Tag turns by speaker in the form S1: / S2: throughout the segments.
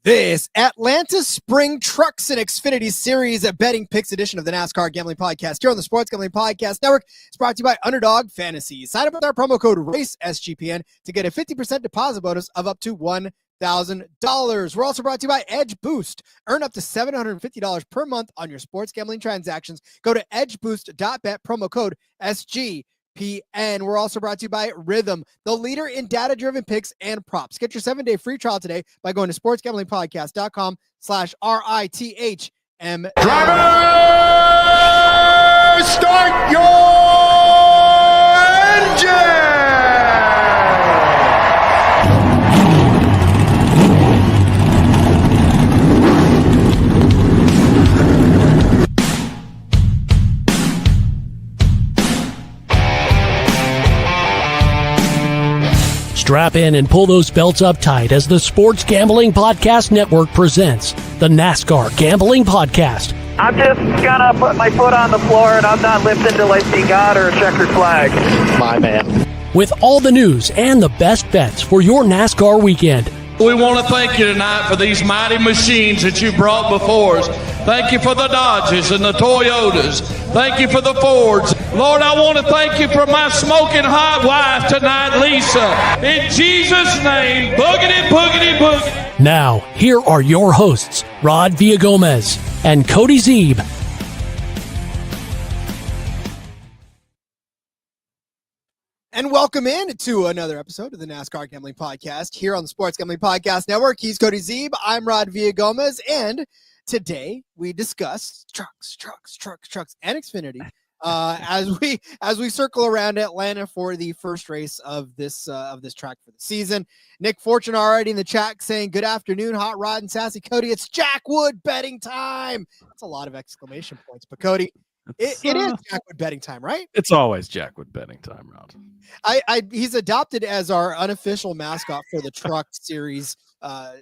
S1: This Atlanta Spring Trucks and Xfinity Series Betting Picks edition of the NASCAR Gambling Podcast here on the Sports Gambling Podcast Network is brought to you by Underdog Fantasy. Sign up with our promo code RACESGPN to get a 50% deposit bonus of up to $1,000. We're also brought to you by Edge Boost. Earn up to $750 per month on your sports gambling transactions. Go to edgeboost.bet, promo code SGPN. We're also brought to you by Rhythm, the leader in data-driven picks and props. Get your 7-day free trial today by going to sportsgamblingpodcast.com/RITHM.
S2: Driver, start your engine!
S3: Strap in and pull those belts up tight as the Sports Gambling Podcast Network presents the NASCAR Gambling Podcast.
S4: I'm just gonna put my foot on the floor and I'm not lifting till I see God or a checkered flag.
S2: My man.
S3: With all the news and the best bets for your NASCAR weekend.
S5: We want to thank you tonight for these mighty machines that you brought before us. Thank you for the Dodges and the Toyotas. Thank you for the Fords. Lord, I want to thank you for my smoking hot wife tonight, Lisa. In Jesus' name, boogity, boogity, boogity.
S3: Now, here are your hosts, Rod Villagomez and Cody Zeeb.
S1: And welcome in to another episode of the NASCAR Gambling Podcast here on the Sports Gambling Podcast Network. He's Cody Zeeb. I'm Rod Villagomez. And today we discuss trucks, and Xfinity as we circle around Atlanta for the first race of this track for the season. Nick Fortune already in the chat saying, "Good afternoon, Hot Rod and Sassy Cody. It's Jack Wood betting time." That's a lot of exclamation points, but Cody, it is Jackwood betting time, right?
S6: It's always Jackwood betting time, Rod.
S1: He's adopted as our unofficial mascot for the Truck Series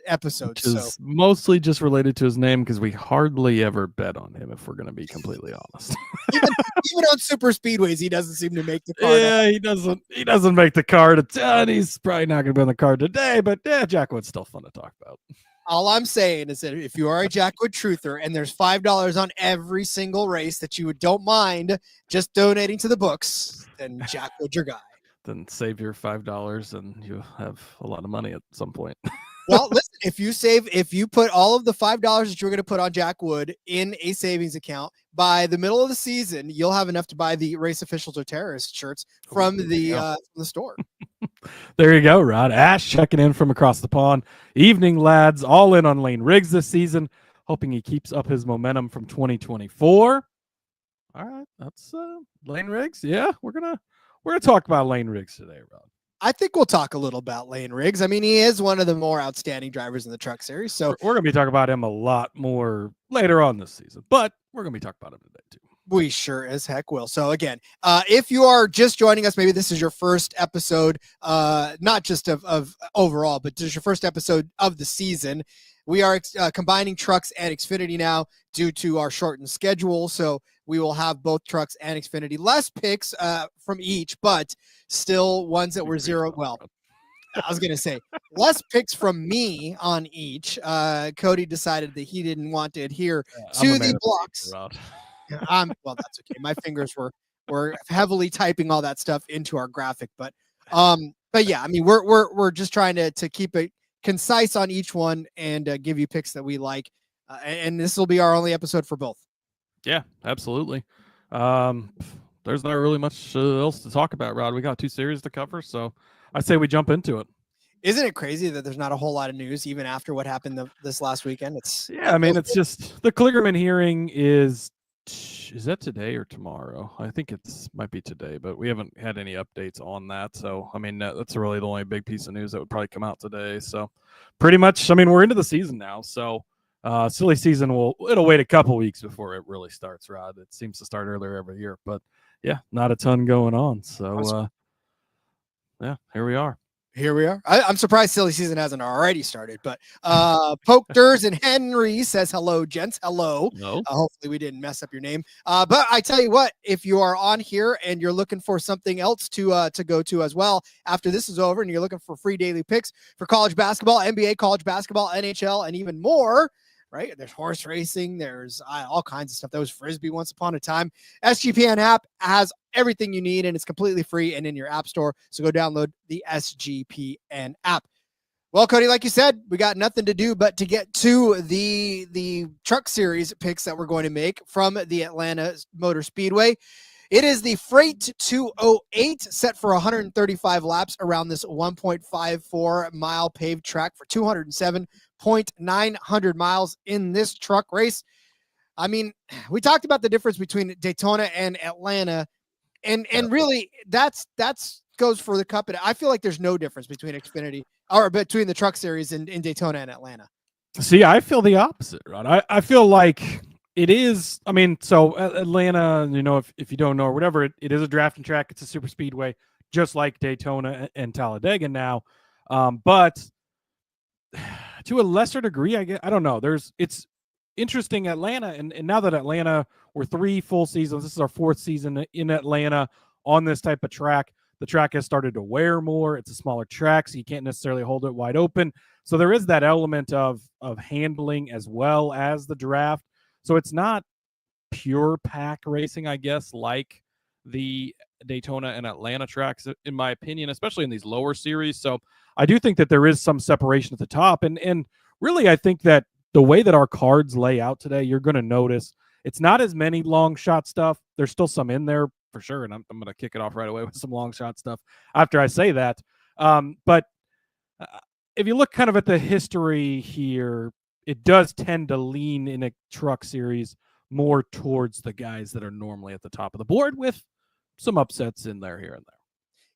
S1: episode.
S6: Which is mostly just related to his name because we hardly ever bet on him, if we're going to be completely honest.
S1: even on super speedways, he doesn't seem to make the card.
S6: Yeah, he doesn't make the card a ton. He's probably not going to be on the card today, but yeah, Jackwood's still fun to talk about.
S1: All I'm saying is that if you are a Jackwood truther and there's $5 on every single race that you don't mind just donating to the books, then Jackwood's your guy.
S6: Then save your $5 and you have a lot of money at some point.
S1: Well, listen, if you put all of the $5 that you're going to put on Jackwood in a savings account, by the middle of the season, you'll have enough to buy the Race Officials or Terrorist shirts from the store.
S6: There you go, Rod. Ash checking in from across the pond. Evening, lads. All in on Lane Riggs this season. Hoping he keeps up his momentum from 2024. All right, that's Lane Riggs. Yeah, we're gonna talk about Lane Riggs today, Rod.
S1: I think we'll talk a little about Lane Riggs. I mean, he is one of the more outstanding drivers in the Truck Series. So
S6: we're going to be talking about him a lot more later on this season, but we're going to be talking about him today too.
S1: We sure as heck will. So again, if you are just joining us, maybe this is your first episode, not just of overall, but this is your first episode of the season. We are combining Trucks and Xfinity now due to our shortened schedule. So we will have both Trucks and Xfinity. Less picks from each, but still ones that were zero. Well, I was going to say less picks from me on each. Cody decided that he didn't want to adhere to the blocks. Well, that's okay. My fingers were heavily typing all that stuff into our graphic, but yeah, I mean, we're just trying to keep it concise on each one and give you picks that we like. And this will be our only episode for both.
S6: Yeah, absolutely. There's not really much else to talk about, Rod. We got 2 series to cover, so I say we jump into it.
S1: Isn't it crazy that there's not a whole lot of news even after what happened this last weekend? It's
S6: it's just the Kligerman hearing is that today or tomorrow? I think might be today, but we haven't had any updates on that. So, I mean, that's really the only big piece of news that would probably come out today. So pretty much, I mean, we're into the season now. So silly season it'll wait a couple weeks before it really starts, Rod. It seems to start earlier every year, but yeah, not a ton going on. So yeah, here we are.
S1: Here we are. I'm surprised silly season hasn't already started, but Pokers and Henry says hello, gents. Hello.
S6: No.
S1: Hopefully we didn't mess up your name. But I tell you what, if you are on here and you're looking for something else to go to as well after this is over, and you're looking for free daily picks for college basketball, NBA, college basketball, NHL, and even more, right? There's horse racing. There's all kinds of stuff. That was Frisbee once upon a time. SGPN app has everything you need, and it's completely free and in your app store. So go download the SGPN app. Well, Cody, like you said, we got nothing to do but to get to the truck series picks that we're going to make from the Atlanta Motor Speedway. It is the Freight 208 set for 135 laps around this 1.54 mile paved track for 207.900 miles in this truck race. I mean, we talked about the difference between Daytona and Atlanta, and really that's goes for the Cup. And I feel like there's no difference between Xfinity or between the truck series in Daytona and Atlanta.
S6: See, I feel the opposite, Rod. I feel like it is. I mean, so Atlanta, if you don't know or whatever, it is a drafting track. It's a super speedway, just like Daytona and Talladega now. But to a lesser degree, I guess, I don't know. It's interesting, Atlanta, and now that Atlanta, we're 3 full seasons. This is our 4th season in Atlanta on this type of track. The track has started to wear more. It's a smaller track, so you can't necessarily hold it wide open. So there is that element of handling as well as the draft. So it's not pure pack racing, I guess, like the Daytona and Atlanta tracks, in my opinion, especially in these lower series. So I do think that there is some separation at the top. And really, I think that the way that our cards lay out today, you're going to notice it's not as many long shot stuff. There's still some in there for sure, and I'm going to kick it off right away with some long shot stuff after I say that. But if you look kind of at the history here, it does tend to lean in a truck series more towards the guys that are normally at the top of the board, with some upsets in there here and there.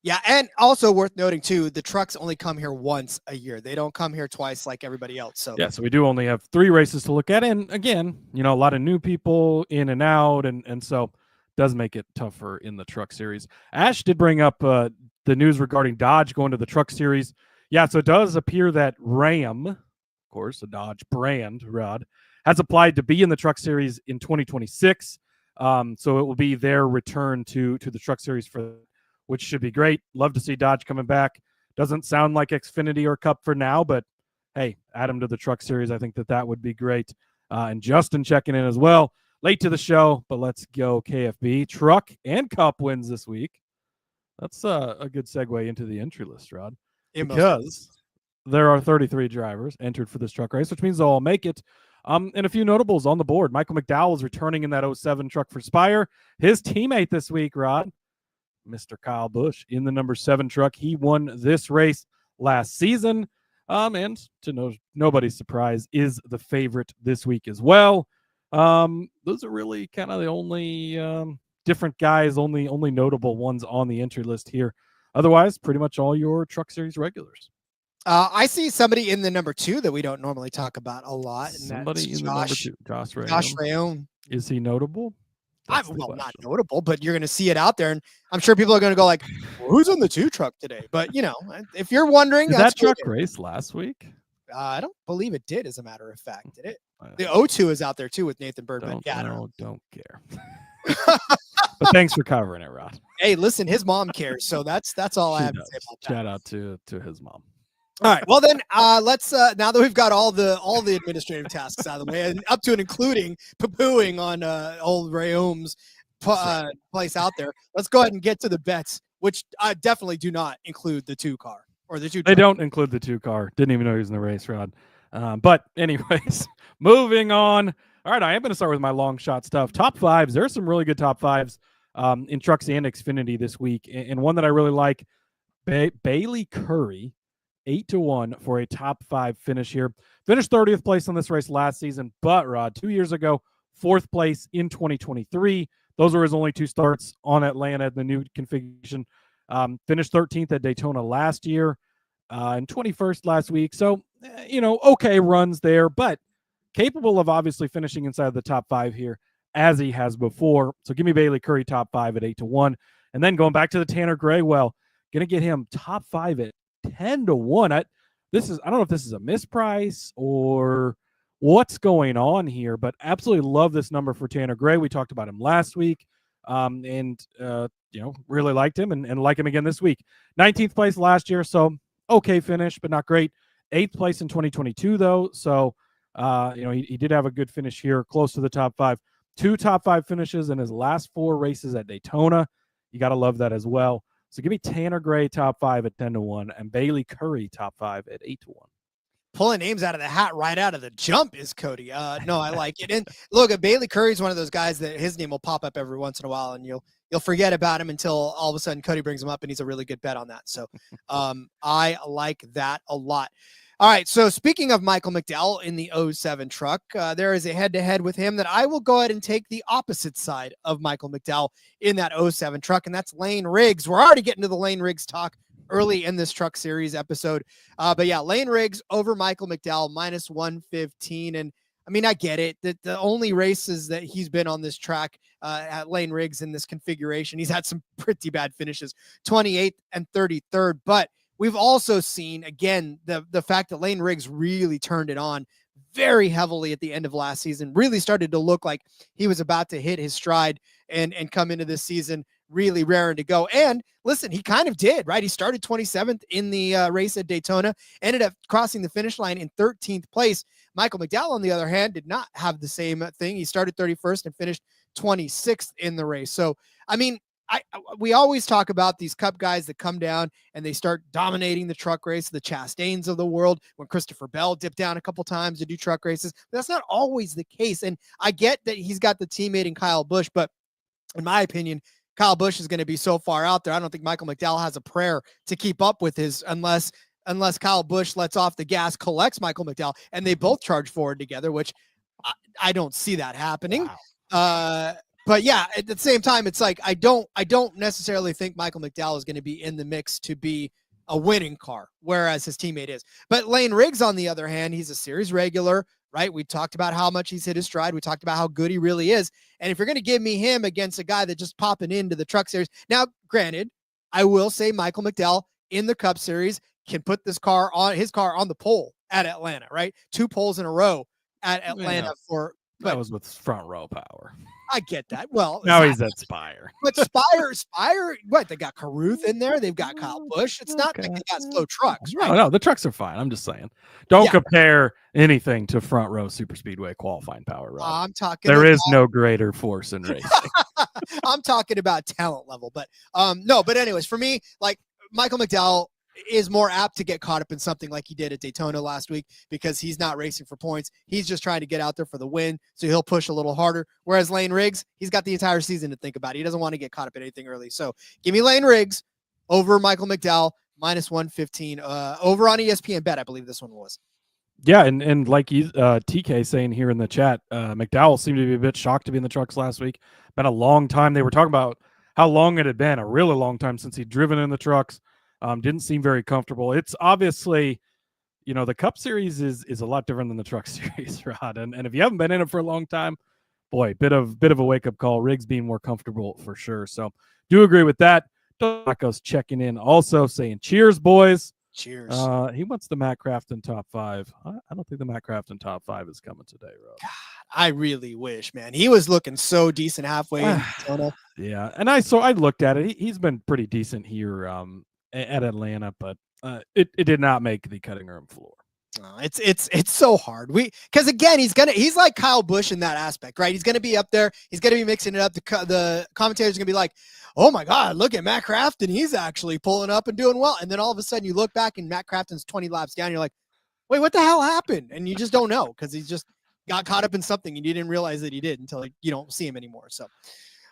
S1: Yeah, and also worth noting too, the trucks only come here once a year. They don't come here twice like everybody else. So
S6: yeah, so we do only have 3 races to look at, and again, a lot of new people in and out, and so does make it tougher in the truck series. Ash did bring up the news regarding Dodge going to the truck series. Yeah, so it does appear that Ram, of course, a Dodge brand, Rod, has applied to be in the truck series in 2026. So it will be their return to the truck series, which should be great. Love to see Dodge coming back. Doesn't sound like Xfinity or Cup for now, but hey, add them to the truck series. I think that would be great. And Justin checking in as well. Late to the show, but let's go KFB. Truck and Cup wins this week. That's a good segue into the entry list, Rod. Because there are 33 drivers entered for this truck race, which means they'll all make it. And a few notables on the board. Michael McDowell is returning in that 07 truck for Spire. His teammate this week, Rod, Mr. Kyle Busch, in the number 7 truck. He won this race last season. And to nobody's surprise, is the favorite this week as well. Those are really kind of the only different guys, only notable ones on the entry list here. Otherwise, pretty much all your truck series regulars.
S1: I see somebody in the number 2 that we don't normally talk about a lot. And
S6: somebody in the number 2, Josh Rayone.
S1: Josh Rayone.
S6: Is he notable?
S1: Well, not notable, but you're going to see it out there, and I'm sure people are going to go like, well, "Who's on the 2 truck today?" But if you're wondering,
S6: did that truck race last week?
S1: I don't believe it did. As a matter of fact, did it? The O2 is out there too with Nathan Birdman.
S6: Don't care. But thanks for covering it, Rod.
S1: Hey, listen, his mom cares, so that's all I have to say about that.
S6: Shout out to his mom.
S1: All right, well then, let's now that we've got all the administrative tasks out of the way, and up to and including poo-pooing on old Rayome's place out there, let's go ahead and get to the bets, which definitely do not include the 2 car or the 2.
S6: They don't include the 2 car. Didn't even know he was in the race, Rod. But anyways, moving on. All right, I am going to start with my long shot stuff. Top 5s. There are some really good top 5s in trucks and Xfinity this week, and one that I really like, Bailey Curry. 8-1 for a top 5 finish here. Finished 30th place on this race last season, but Rod, 2 years ago, 4th place in 2023. Those were his only 2 starts on Atlanta, the new configuration. Finished 13th at Daytona last year and 21st last week. So, okay runs there, but capable of obviously finishing inside the top 5 here as he has before. So give me Bailey Curry top 5 at 8-1. And then going back to the Tanner Gray, well, going to get him top 5 at 10-1. I don't know if this is a misprice or what's going on here, but absolutely love this number for Tanner Gray. We talked about him last week, and really liked him and like him again this week. 19th place last year, so okay finish, but not great. 8th place in 2022, though, so he did have a good finish here, close to the top 5. 2 top 5 finishes in his last 4 races at Daytona. You got to love that as well. So give me Tanner Gray top 5 at 10-1 and Bailey Curry top 5 at 8-1.
S1: Pulling names out of the hat right out of the jump is Cody. No, I like it. And look, Bailey Curry is one of those guys that his name will pop up every once in a while, and you'll forget about him until all of a sudden Cody brings him up, and he's a really good bet on that. So I like that a lot. All right, so speaking of Michael McDowell in the 07 truck, there is a head-to-head with him that I will go ahead and take the opposite side of Michael McDowell in that 07 truck, and that's Lane Riggs. We're already getting to the Lane Riggs talk early in this Truck Series episode. But yeah, Lane Riggs over Michael McDowell, minus 115. And I mean, I get it. The only races that he's been on this track at Lane Riggs in this configuration, he's had some pretty bad finishes, 28th and 33rd. But we've also seen, again, the fact that Lane Riggs really turned it on very heavily at the end of last season, really started to look like he was about to hit his stride and come into this season really raring to go. And listen, he kind of did, right? He started 27th in the race at Daytona, ended up crossing the finish line in 13th place. Michael McDowell, on the other hand, did not have the same thing. He started 31st and finished 26th in the race. So, I mean, we always talk about these Cup guys that come down and they start dominating the truck race, the Chastains of the world, when Christopher Bell dipped down a couple times to do truck races. But that's not always the case. And I get that he's got the teammate in Kyle Busch, but in my opinion, Kyle Busch is going to be so far out there. I don't think Michael McDowell has a prayer to keep up with his, unless Kyle Busch lets off the gas, collects Michael McDowell, and they both charge forward together, which I don't see that happening. Wow. But yeah, at the same time, it's like I don't necessarily think Michael McDowell is going to be in the mix to be a winning car, whereas his teammate is. But Lane Riggs, on the other hand, he's a series regular, right? We talked about how much he's hit his stride. We talked about how good he really is. And if you're going to give me him against a guy that just popping into the Truck Series, now, granted, I will say Michael McDowell in the Cup Series can put his car on the pole at Atlanta, right? 2 poles in a row at Atlanta
S6: that was with front row power.
S1: I get that. Well,
S6: now he's at Spire.
S1: But Spire, what? They got Carruth in there. They've got Kyle Busch. It's not like they got slow trucks, right?
S6: No, the trucks are fine. I'm just saying. Don't compare anything to front row super speedway qualifying power, Rob.
S1: I'm talking.
S6: There is no greater force in racing.
S1: I'm talking about talent level, but no. But anyways, for me, like Michael McDowell is more apt to get caught up in something like he did at Daytona last week, because he's not racing for points. He's just trying to get out there for the win, so he'll push a little harder. Whereas Lane Riggs, he's got the entire season to think about it. He doesn't want to get caught up in anything early. So give me Lane Riggs over Michael McDowell, minus 115, over on ESPN Bet, I believe this one was.
S6: Yeah, and like TK saying here in the chat, McDowell seemed to be a bit shocked to be in the trucks last week. Been a long time. They were talking about how long it had been, a really long time since he'd driven in the trucks. Didn't seem very comfortable. It's obviously, the Cup Series is a lot different than the Truck Series, Rod. And if you haven't been in it for a long time, boy, bit of a wake-up call. Riggs being more comfortable for sure. So do agree with that. Taco's checking in also, saying cheers, boys.
S1: Cheers.
S6: He wants the Matt Crafton top 5. I don't think the Matt Crafton top 5 is coming today, Rob.
S1: God, I really wish, man. He was looking so decent halfway in Daytona.
S6: Yeah, and I looked at it. He's been pretty decent here at Atlanta, but it did not make the cutting room floor.
S1: It's so hard. Because again, he's like Kyle Busch in that aspect, right? He's gonna be up there. He's gonna be mixing it up. The commentators are gonna be like, "Oh my God, look at Matt Crafton. He's actually pulling up and doing well." And then all of a sudden, you look back and Matt Crafton's 20 laps down. You're like, "Wait, what the hell happened?" And you just don't know, because he's just got caught up in something and you didn't realize that he did until you don't see him anymore. So.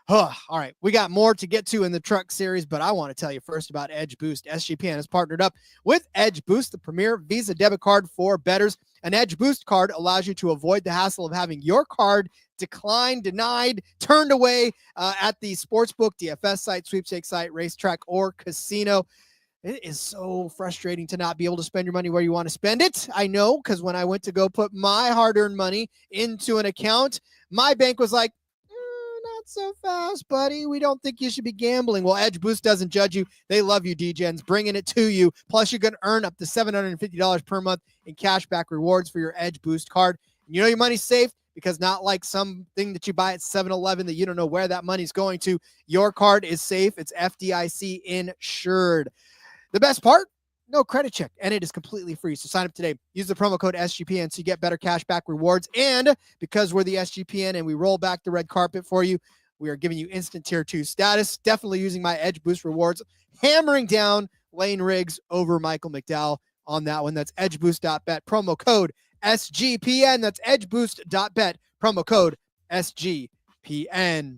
S1: All right, we got more to get to in the Truck Series, but I want to tell you first about Edge Boost. SGPN has partnered up with Edge Boost, the premier Visa debit card for bettors. An Edge Boost card allows you to avoid the hassle of having your card declined, denied, turned away at the sportsbook, DFS site, sweepstakes site, racetrack, or casino. It is so frustrating to not be able to spend your money where you want to spend it. I know, because when I went to go put my hard-earned money into an account, my bank was like, not so fast, buddy. We don't think you should be gambling. Well, Edge Boost doesn't judge you. They love you, DGens, bringing it to you. Plus, you're going to earn up to $750 per month in cashback rewards for your Edge Boost card. And you know your money's safe because not like something that you buy at 7-Eleven that you don't know where that money's going to. Your card is safe. It's FDIC insured. The best part? No credit check, and it is completely free. So sign up today. Use the promo code SGPN so you get better cashback rewards. And because we're the SGPN and we roll back the red carpet for you, we are giving you instant tier 2 status. Definitely using my Edge Boost rewards, hammering down Lane Riggs over Michael McDowell on that one. That's edgeboost.bet, promo code SGPN. That's edgeboost.bet, promo code SGPN.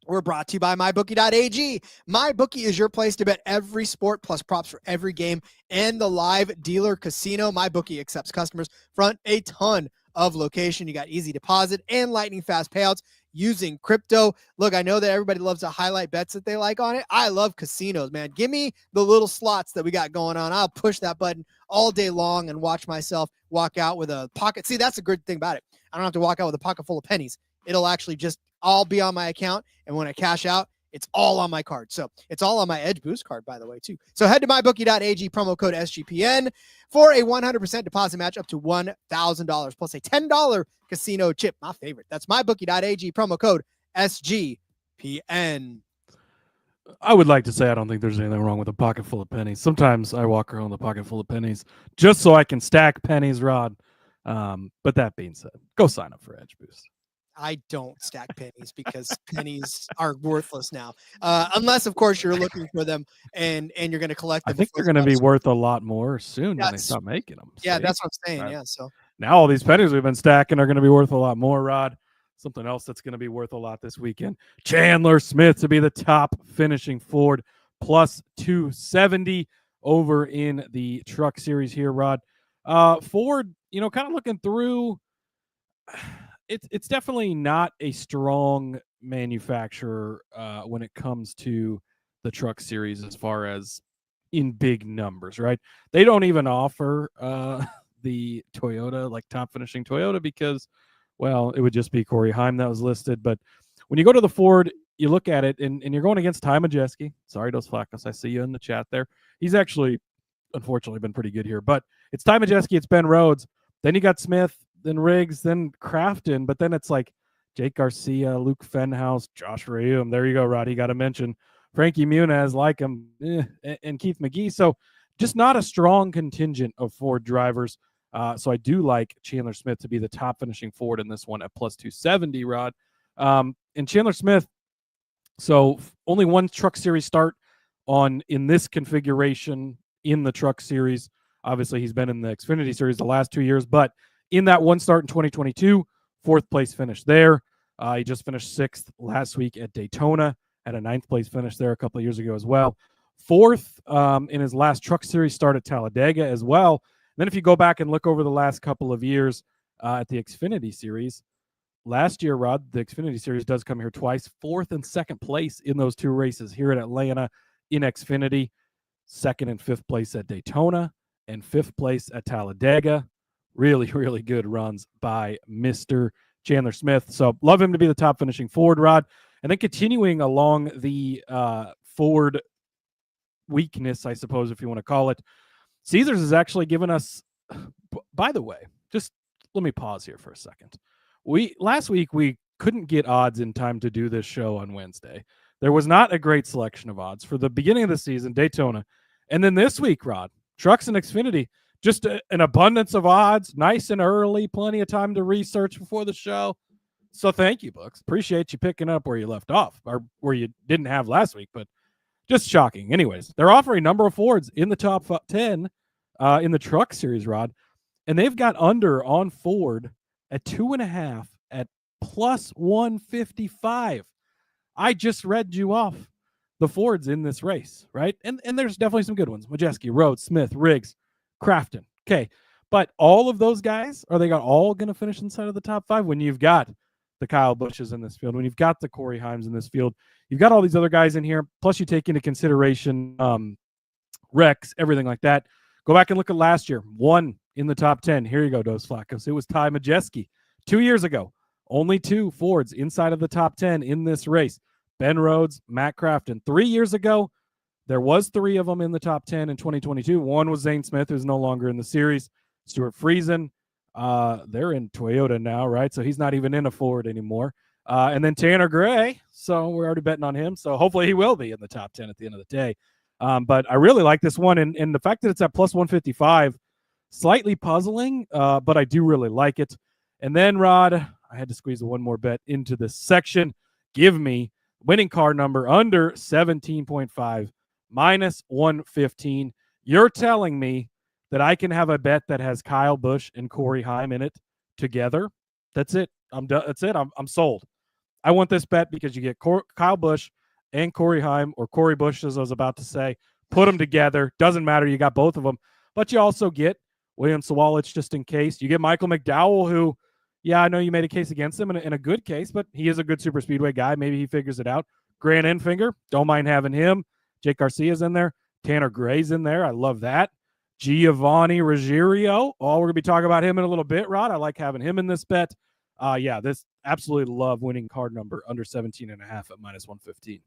S1: We're brought to you by MyBookie.ag. MyBookie is your place to bet every sport plus props for every game and the live dealer casino. MyBookie accepts customers from a ton of location. You got easy deposit and lightning fast payouts using crypto. Look, I know that everybody loves to highlight bets that they like on it. I love casinos, man. Give me the little slots that we got going on. I'll push that button all day long and watch myself walk out with a pocket. See, that's a good thing about it. I don't have to walk out with a pocket full of pennies. It'll actually just all be on my account. And when I cash out, it's all on my card. So it's all on my Edge Boost card, by the way, too. So head to mybookie.ag, promo code SGPN for a 100% deposit match up to $1,000 plus a $10 casino chip. My favorite. That's mybookie.ag, promo code SGPN.
S6: I would like to say I don't think there's anything wrong with a pocket full of pennies. Sometimes I walk around with a pocket full of pennies just so I can stack pennies, Rod. But that being said, go sign up for Edge Boost.
S1: I don't stack pennies because pennies are worthless now. Unless, of course, you're looking for them and you're going to collect them.
S6: I think they're going to be worth a lot more soon when they stop making them.
S1: Yeah,
S6: See?
S1: that's what I'm saying.
S6: Right.
S1: Yeah, so
S6: now all these pennies we've been stacking are going to be worth a lot more, Rod. Something else that's going to be worth a lot this weekend. Chandler Smith to be the top finishing Ford, plus 270 over in the Truck Series here, Rod. Ford, kind of looking through, it's definitely not a strong manufacturer when it comes to the Truck Series as far as in big numbers, right? They don't even offer the Toyota, like top finishing Toyota, because, well, it would just be Corey Heim that was listed. But when you go to the Ford, you look at it, and you're going against Ty Majeski. Sorry, Dos Flacos, I see you in the chat there. He's actually, unfortunately, been pretty good here. But it's Ty Majeski, it's Ben Rhodes. Then you got Smith, then Riggs, then Crafton. But then it's like Jake Garcia, Luke Fenhouse, Josh Reum. There you go, Rod. You got to mention Frankie Muniz, like him, and Keith McGee. So just not a strong contingent of Ford drivers. So I do like Chandler Smith to be the top finishing Ford in this one at plus 270, Rod. And Chandler Smith, so only one Truck Series start in this configuration in the Truck Series. Obviously, he's been in the Xfinity Series the last 2 years, but in that one start in 2022, fourth place finish there. He just finished sixth last week at Daytona, had a ninth place finish there a couple of years ago as well. Fourth in his last Truck Series start at Talladega as well. And then if you go back and look over the last couple of years at the Xfinity Series, last year, Rod, the Xfinity Series does come here twice, fourth and second place in those two races here at Atlanta in Xfinity, second and fifth place at Daytona, and fifth place at Talladega. Really, really good runs by Mr. Chandler Smith. So love him to be the top finishing Ford, Rod. And then continuing along the Ford weakness, I suppose, if you want to call it, Caesars has actually given us, by the way, just let me pause here for a second. Last week, we couldn't get odds in time to do this show on Wednesday. There was not a great selection of odds for the beginning of the season, Daytona. And then this week, Rod, Trucks and Xfinity, just an abundance of odds, nice and early, plenty of time to research before the show. So thank you, Books. Appreciate you picking up where you left off, or where you didn't have last week, but just shocking. Anyways, they're offering a number of Fords in the top 10 in the Truck Series, Rod, and they've got under on Ford at 2.5 at plus 155. I just read you off the Fords in this race, right? And there's definitely some good ones. Majeski, Rhodes, Smith, Riggs, Crafton. Okay. But all of those guys, are they all going to finish inside of the top 5? When you've got the Kyle Busches in this field, when you've got the Corey Heims in this field, you've got all these other guys in here, plus you take into consideration Rex, everything like that. Go back and look at last year. One in the top 10. Here you go, Dos Flacos. It was Ty Majeski 2 years ago. Only 2 Fords inside of the top 10 in this race. Ben Rhodes, Matt Crafton. 3 years ago, there was 3 of them in the top 10 in 2022. One was Zane Smith, who's no longer in the series. Stuart Friesen, they're in Toyota now, right? So he's not even in a Ford anymore. And then Tanner Gray, so we're already betting on him. So hopefully he will be in the top 10 at the end of the day. But I really like this one. And the fact that it's at plus 155, slightly puzzling, but I do really like it. And then, Rod, I had to squeeze one more bet into this section. Give me winning car number under 17.5, minus 115. You're telling me that I can have a bet that has Kyle Busch and Corey Heim in it together? That's it. I'm done. That's it. I'm sold. I want this bet because you get Kyle Busch and Corey Heim, or Corey Busch, as I was about to say. Put them together. Doesn't matter. You got both of them. But you also get William Sawalich just in case. You get Michael McDowell, who, yeah, I know you made a case against him in a good case, but he is a good super speedway guy. Maybe he figures it out. Grant Enfinger, don't mind having him. Jake Garcia's in there. Tanner Gray's in there. I love that. Giovanni Ruggiero. Oh, we're going to be talking about him in a little bit, Rod. I like having him in this bet. This absolutely love winning card number under 17.5 at minus 115.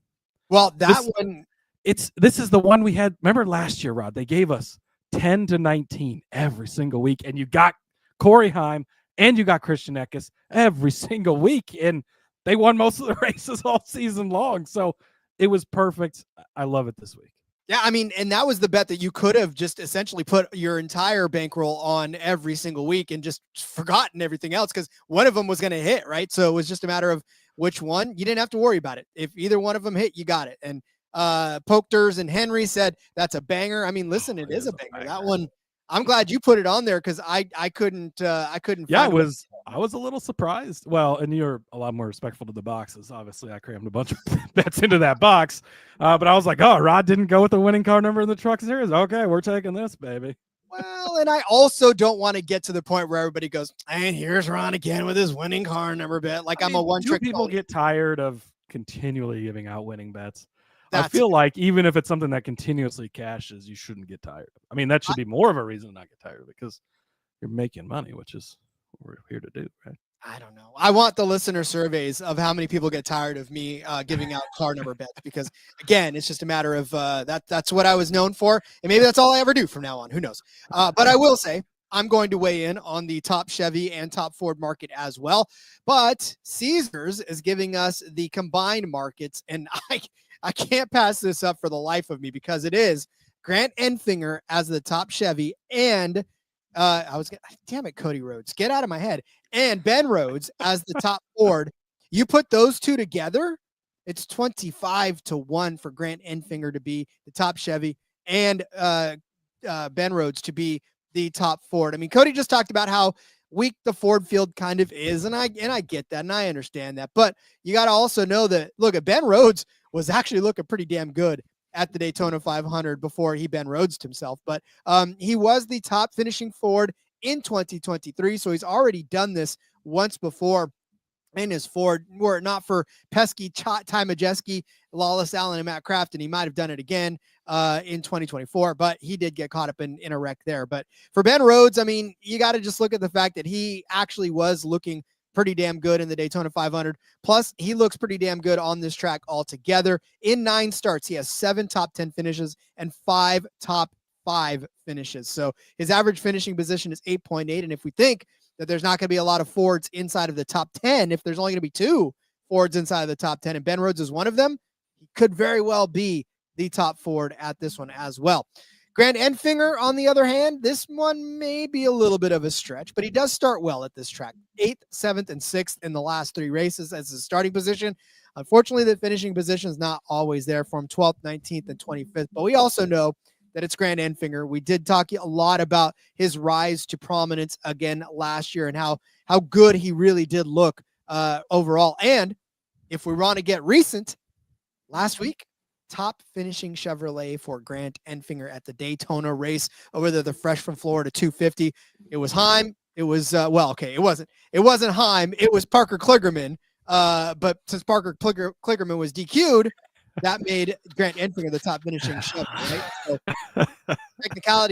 S1: Well, this
S6: is the one we had. Remember last year, Rod, they gave us 10 to 19 every single week, and you got Corey Heim and you got Christian Eckes every single week, and they won most of the races all season long. So it was perfect. I love it this week.
S1: Yeah, I mean, and that was the bet that you could have just essentially put your entire bankroll on every single week and just forgotten everything else because one of them was going to hit, right? So it was just a matter of which one. You didn't have to worry about it. If either one of them hit, you got it. And Pokers and Henry said that's a banger. I mean, listen, it is a banger. That one, I'm glad you put it on there because I couldn't.
S6: Yeah, I was a little surprised. Well, and you're a lot more respectful to the boxes. Obviously, I crammed a bunch of bets into that box, but I was like, oh, Rod didn't go with the winning car number in the Truck Series. Okay, we're taking this, baby.
S1: Well, and I also don't want to get to the point where everybody goes, and here's Ron again with his winning car number bet. Like I'm a one-trick.
S6: People get tired of continually giving out winning bets. I feel like even if it's something that continuously cashes, you shouldn't get tired. I mean, that should be more of a reason to not get tired of it because you're making money, which is what we're here to do, right?
S1: I don't know. I want the listener surveys of how many people get tired of me giving out car number bets because, again, it's just a matter of that's what I was known for, and maybe that's all I ever do from now on. Who knows? But I will say I'm going to weigh in on the top Chevy and top Ford market as well. But Caesars is giving us the combined markets, and I can't pass this up for the life of me because it is Grant Enfinger as the top Chevy and damn it, Cody Rhodes, get out of my head. And Ben Rhodes as the top Ford. You put those two together, it's 25-1 for Grant Enfinger to be the top Chevy and Ben Rhodes to be the top Ford. I mean, Cody just talked about how weak the Ford field kind of is, and I get that, and I understand that. But you got to also know that, look, Ben Rhodes was actually looking pretty damn good at the Daytona 500 before he Ben Rhodes'd himself. But he was the top finishing Ford in 2023, so he's already done this once before in his Ford. Were it not for pesky Ty Majeski, Lawless Allen, and Matt Crafton, he might have done it again in 2024, but he did get caught up in a wreck there. But for Ben Rhodes, I mean, you got to just look at the fact that he actually was looking pretty damn good in the Daytona 500. Plus, he looks pretty damn good on this track altogether. In 9 starts, he has 7 top 10 finishes and 5 top 5 finishes. So his average finishing position is 8.8. And if we think that there's not going to be a lot of Fords inside of the top 10, if there's only going to be 2 Fords inside of the top 10, and Ben Rhodes is one of them, he could very well be the top Ford at this one as well. Grant Enfinger, on the other hand, this one may be a little bit of a stretch, but he does start well at this track. 8th, 7th, and 6th in the last 3 races as his starting position. Unfortunately, the finishing position is not always there for him, 12th, 19th, and 25th. But we also know that it's Grant Enfinger. We did talk a lot about his rise to prominence again last year and how good he really did look overall. And if we want to get recent, last week, top finishing Chevrolet for Grant Enfinger at the Daytona race over the Fresh from Florida 250. It was Heim. It was, it wasn't Heim. It was Parker Kligerman. But since Parker Kligerman was DQ'd, that made Grant Enfinger the top finishing Chevrolet. Right? So,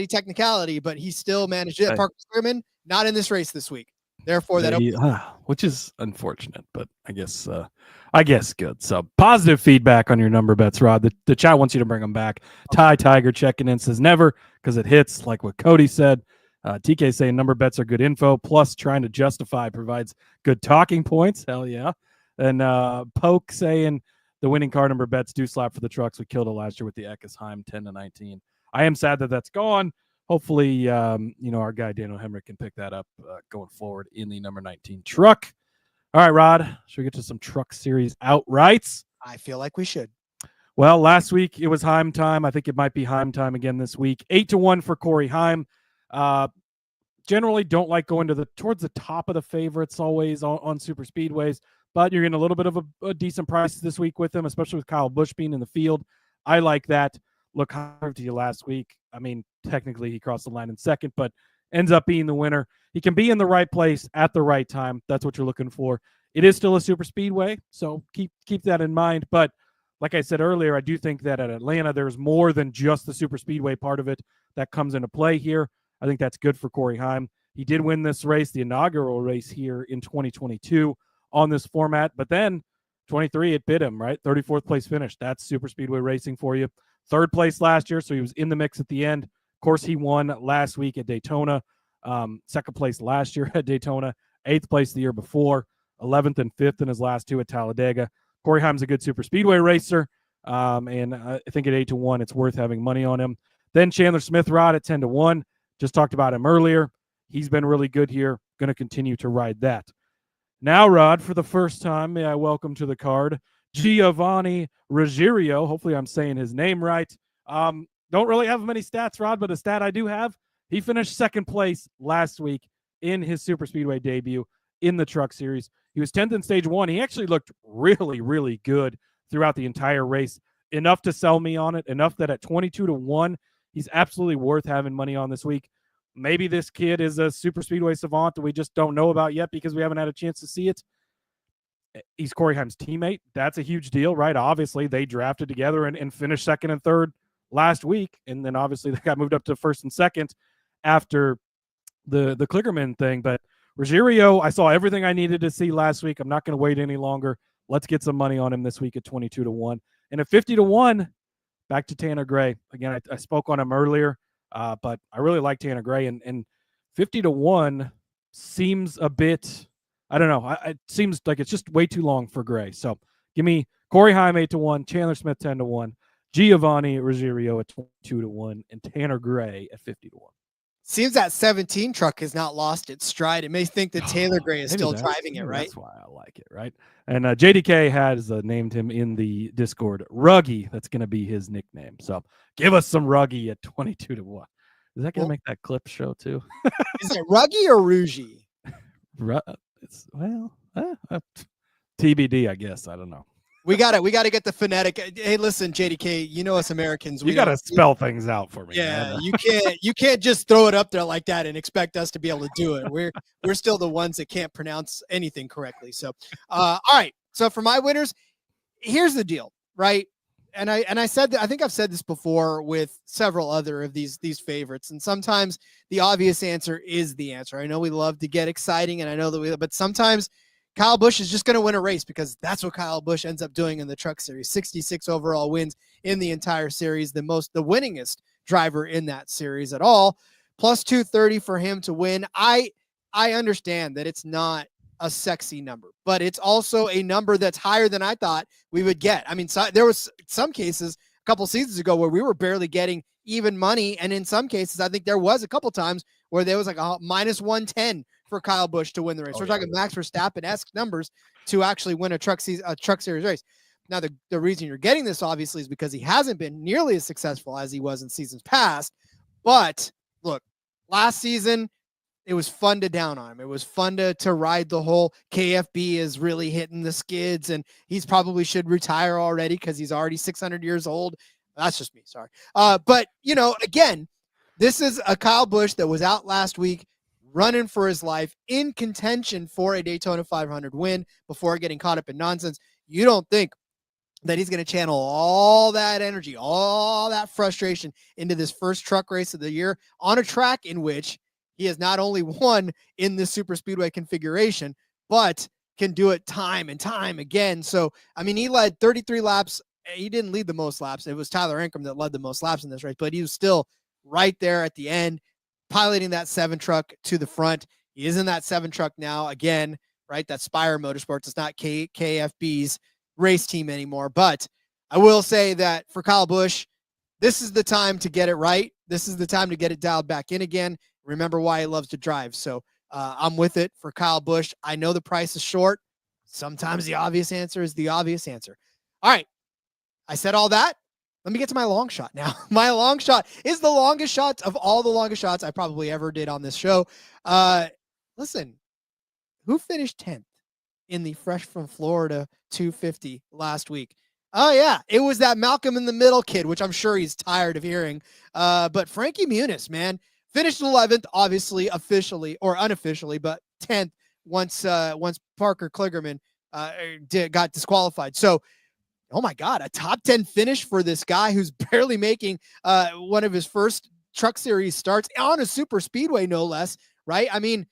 S1: technicality, but he still managed it. Parker Kligerman, not in this race this week. Therefore,
S6: which is unfortunate, but I guess good. So positive feedback on your number bets, Rod. The chat wants you to bring them back. Ty Tiger checking in says never because it hits, like what Cody said. TK saying number bets are good info, plus trying to justify provides good talking points. Hell yeah. And Poke saying the winning car number bets do slap for the trucks. We killed it last year with the Eckesheim 10-19. I am sad that that's gone. Hopefully, our guy Daniel Hemrick can pick that up going forward in the number 19 truck. All right, Rod, should we get to some Truck Series outrights?
S1: I feel like we should.
S6: Well, last week it was Heim time. I think it might be Heim time again this week. 8-1 for Corey Heim. Generally don't like going towards the top of the favorites always on super speedways, but you're getting a little bit of a decent price this week with him, especially with Kyle Busch being in the field. I like that. Look, I heard to you last week. I mean, technically he crossed the line in second, but ends up being the winner. He can be in the right place at the right time. That's what you're looking for. It is still a super speedway, so keep that in mind. But like I said earlier, I do think that at Atlanta, there's more than just the super speedway part of it that comes into play here. I think that's good for Corey Heim. He did win this race, the inaugural race here in 2022 on this format, but then 23, it bit him, right? 34th place finish. That's super speedway racing for you. Third place last year, so he was in the mix at the end. Of course, he won last week at Daytona. Second place last year at Daytona. 8th place the year before. 11th and 5th in his last two at Talladega. Corey Heim's a good super speedway racer, and I think at 8-1, it's worth having money on him. Then Chandler Smith, Rod, at 10-1. Just talked about him earlier. He's been really good here. Going to continue to ride that. Now, Rod, for the first time, may I welcome to the card Giovanni Ruggiero. Hopefully I'm saying his name right. Don't really have many stats, Rod, but a stat I do have, he finished second place last week in his super speedway debut in the Truck Series. He was 10th in stage one. He actually looked really, really good throughout the entire race. Enough to sell me on it, enough that at 22-1, he's absolutely worth having money on this week. Maybe this kid is a super speedway savant that we just don't know about yet because we haven't had a chance to see it. He's Corey Heim's teammate. That's a huge deal, right? Obviously, they drafted together and finished second and third last week. And then obviously they got moved up to first and second after the Klickerman thing. But Ruggiero, I saw everything I needed to see last week. I'm not going to wait any longer. Let's get some money on him this week at 22-1. And at 50-1, back to Tanner Gray. Again, I spoke on him earlier, but I really like Tanner Gray. And 50-1 seems a bit, I don't know. It seems like it's just way too long for Gray. So give me Corey Heim 8-1, Chandler Smith 10-1, Giovanni Ruggiero at 22-1, and Tanner Gray at 50-1.
S1: Seems that 17 truck has not lost its stride. It may think that Taylor Gray is still driving it, right?
S6: That's why I like it, right? And JDK has named him in the Discord Ruggy. That's going to be his nickname. So give us some Ruggy at 22-1. Is that going to make that clip show too?
S1: Is it Ruggy or Rougie?
S6: TBD, I guess. I don't know.
S1: We got to get the phonetic. Hey, listen, JDK, you know us Americans.
S6: You got to spell things out for me.
S1: Yeah, man. You can't just throw it up there like that and expect us to be able to do it. We're still the ones that can't pronounce anything correctly. So, all right. So for my winners, here's the deal, right? And I said that, I think I've said this before with several other of these favorites, and sometimes the obvious answer is the answer. I know we love to get exciting, and I know that but sometimes Kyle Busch is just going to win a race because that's what Kyle Busch ends up doing in the Truck Series. 66 overall wins in the entire series, the winningest driver in that series at all. Plus 230 for him to win. I understand that it's not a sexy number, but it's also a number that's higher than I thought we would get. I mean, there was some cases a couple seasons ago where we were barely getting even money, and in some cases, I think there was a couple times where there was like a minus 110 for Kyle Busch to win the race. We're talking Max Verstappen-esque numbers to actually win a Truck Series race. Now, the reason you're getting this, obviously, is because he hasn't been nearly as successful as he was in seasons past. But, look, last season, it was fun to down on him. It was fun to ride the whole KFB is really hitting the skids, and he's probably should retire already because he's already 600 years old. That's just me, sorry. But, again, this is a Kyle Busch that was out last week, running for his life, in contention for a Daytona 500 win before getting caught up in nonsense. You don't think that he's going to channel all that energy, all that frustration into this first truck race of the year on a track in which He has not only won in this super speedway configuration, but can do it time and time again. So, I mean, he led 33 laps. He didn't lead the most laps. It was Tyler Ankrum that led the most laps in this race, but he was still right there at the end, piloting that 7 truck to the front. He is in that 7 truck now again, right? That Spire Motorsports. It's not KFB's race team anymore. But I will say that for Kyle Busch, this is the time to get it right. This is the time to get it dialed back in again. Remember why he loves to drive. So I'm with it for Kyle Busch. I know the price is short. Sometimes the obvious answer is the obvious answer. All right. I said all that. Let me get to my long shot now. My long shot is the longest shot of all the longest shots I probably ever did on this show. Listen, who finished 10th in the Fresh from Florida 250 last week? Oh, yeah, it was that Malcolm in the Middle kid, which I'm sure he's tired of hearing. But Frankie Muniz, man, finished 11th, obviously, officially or unofficially, but 10th once Parker Kligerman got disqualified. So, oh my God, a top 10 finish for this guy who's barely making one of his first Truck Series starts on a super speedway, no less, right? I mean,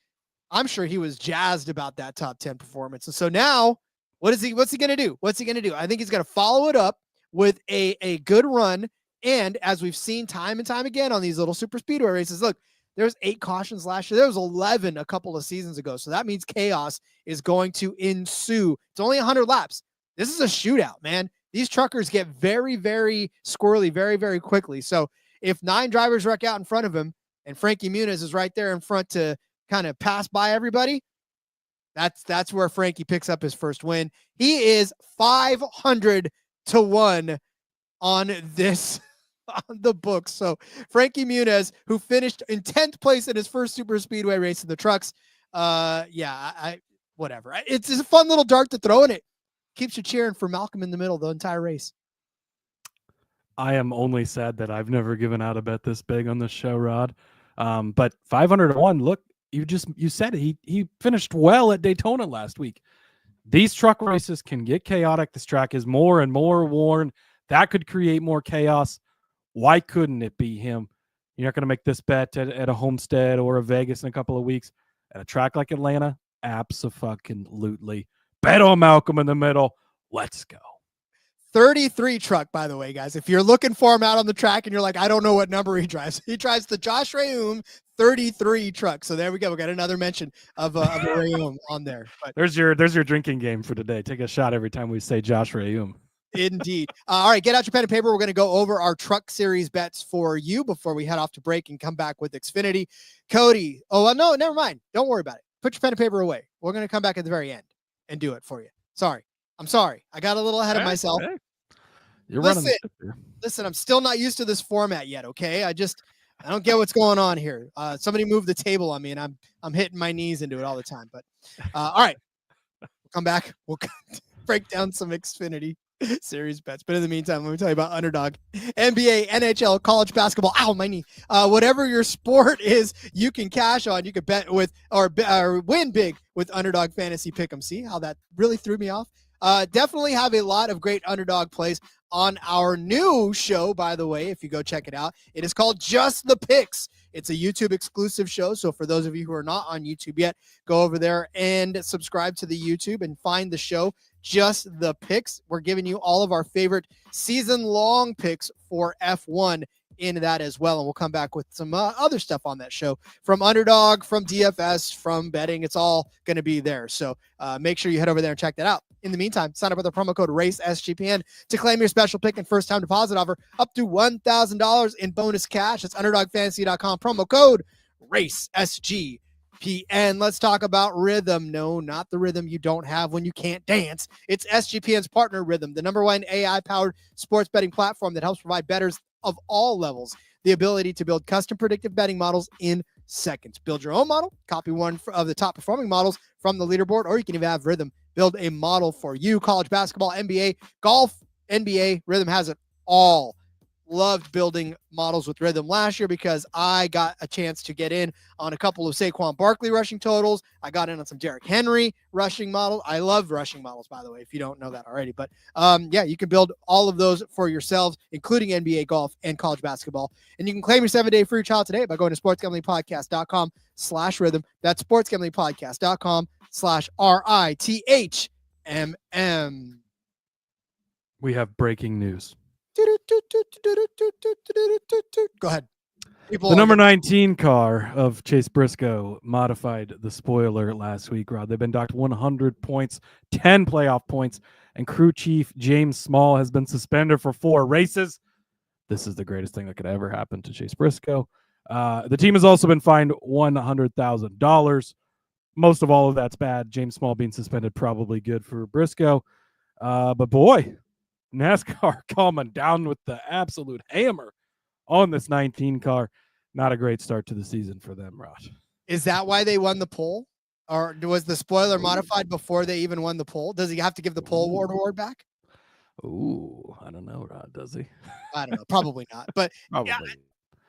S1: I'm sure he was jazzed about that top 10 performance. And so now, what's he going to do? What's he going to do? I think he's going to follow it up with a good run. And as we've seen time and time again on these little super speedway races, look, there's 8 cautions last year. There was 11 a couple of seasons ago. So that means chaos is going to ensue. It's only 100 laps. This is a shootout, man. These truckers get very, very squirrely very, very quickly. So if 9 drivers wreck out in front of him and Frankie Muniz is right there in front to kind of pass by everybody, that's where Frankie picks up his first win. He is 500-1 on this on the books. So Frankie Muniz, who finished in 10th place in his first super speedway race in the trucks. Whatever. It's a fun little dart to throw in it. Keeps you cheering for Malcolm in the Middle the entire race.
S6: I am only sad that I've never given out a bet this big on this show, Rod. But 500-1, look, you said it. He finished well at Daytona last week. These truck races can get chaotic. This track is more and more worn. That could create more chaos. Why couldn't it be him? You're not going to make this bet at a Homestead or a Vegas in a couple of weeks. At a track like Atlanta, abso-fucking-lutely. Bet on Malcolm in the Middle. Let's go.
S1: 33 truck, by the way, guys. If you're looking for him out on the track and you're like, I don't know what number he drives. He drives the Josh Rayum 33 truck. So there we go. We got another mention of Rayum on there. But
S6: there's your drinking game for today. Take a shot every time we say Josh Rayum.
S1: Indeed. All right, get out your pen and paper. We're going to go over our Truck Series bets for you before we head off to break and come back with Xfinity. Cody. Oh, well, no, never mind. Don't worry about it. Put your pen and paper away. We're going to come back at the very end and do it for you. Sorry. I'm sorry. I got a little ahead of myself.
S6: Hey. You're
S1: listen, I'm still not used to this format yet. Okay. I don't get what's going on here. Somebody moved the table on me and I'm hitting my knees into it all the time, but all right, we'll come back. We'll break down some Xfinity Series bets. But in the meantime, let me tell you about Underdog, NBA, NHL, college basketball. Ow, my knee. Whatever your sport is, you can cash on. You can bet with or win big with Underdog Fantasy Pick'em. See how that really threw me off? Definitely have a lot of great underdog plays on our new show, by the way, if you go check it out. It is called Just the Picks. It's a YouTube exclusive show. So for those of you who are not on YouTube yet, go over there and subscribe to the YouTube and find the show Just the Picks. We're giving you all of our favorite season-long picks for F1 in that as well. And we'll come back with some other stuff on that show from Underdog, from DFS, from betting. It's all going to be there. So make sure you head over there and check that out. In the meantime, sign up with the promo code RACESGPN to claim your special pick and first time deposit offer up to $1,000 in bonus cash. It's underdogfantasy.com, promo code RACESGPN. Let's talk about Rhythm. No, not the rhythm you don't have when you can't dance. It's SGPN's partner Rhythm, the #1 AI-powered sports betting platform that helps provide bettors of all levels the ability to build custom predictive betting models in seconds. Build your own model, copy one of the top performing models from the leaderboard, or you can even have Rhythm build a model for you. College basketball, NBA, golf, NBA, Rhythm has it all. loved building models with Rhythm last year because I got a chance to get in on a couple of Saquon Barkley rushing totals. I got in on some Derrick Henry rushing models. I love rushing models, by the way, if you don't know that already. But yeah, you can build all of those for yourselves, including NBA, golf, and college basketball. And you can claim your 7-day free trial today by going to sportsgamblingpodcast.com/rhythm. That's sportsgamblingpodcast.com/RITHMM.
S6: We have breaking news.
S1: Go ahead.
S6: The number 19 car of Chase Briscoe modified the spoiler last week, Rod. They've been docked 100 points, 10 playoff points, and crew chief James Small has been suspended for 4 races. This is the greatest thing that could ever happen to Chase Briscoe. The team has also been fined $100,000. Most of all of that's bad. James Small being suspended, probably good for Briscoe. But boy, NASCAR coming down with the absolute hammer on this 19 car. Not a great start to the season for them, Rod.
S1: Is that why they won the pole? Or was the spoiler modified before they even won the pole? Does he have to give the pole award back?
S6: Ooh, I don't know, Rod. Does he?
S1: I don't know. Probably not. But
S6: Probably.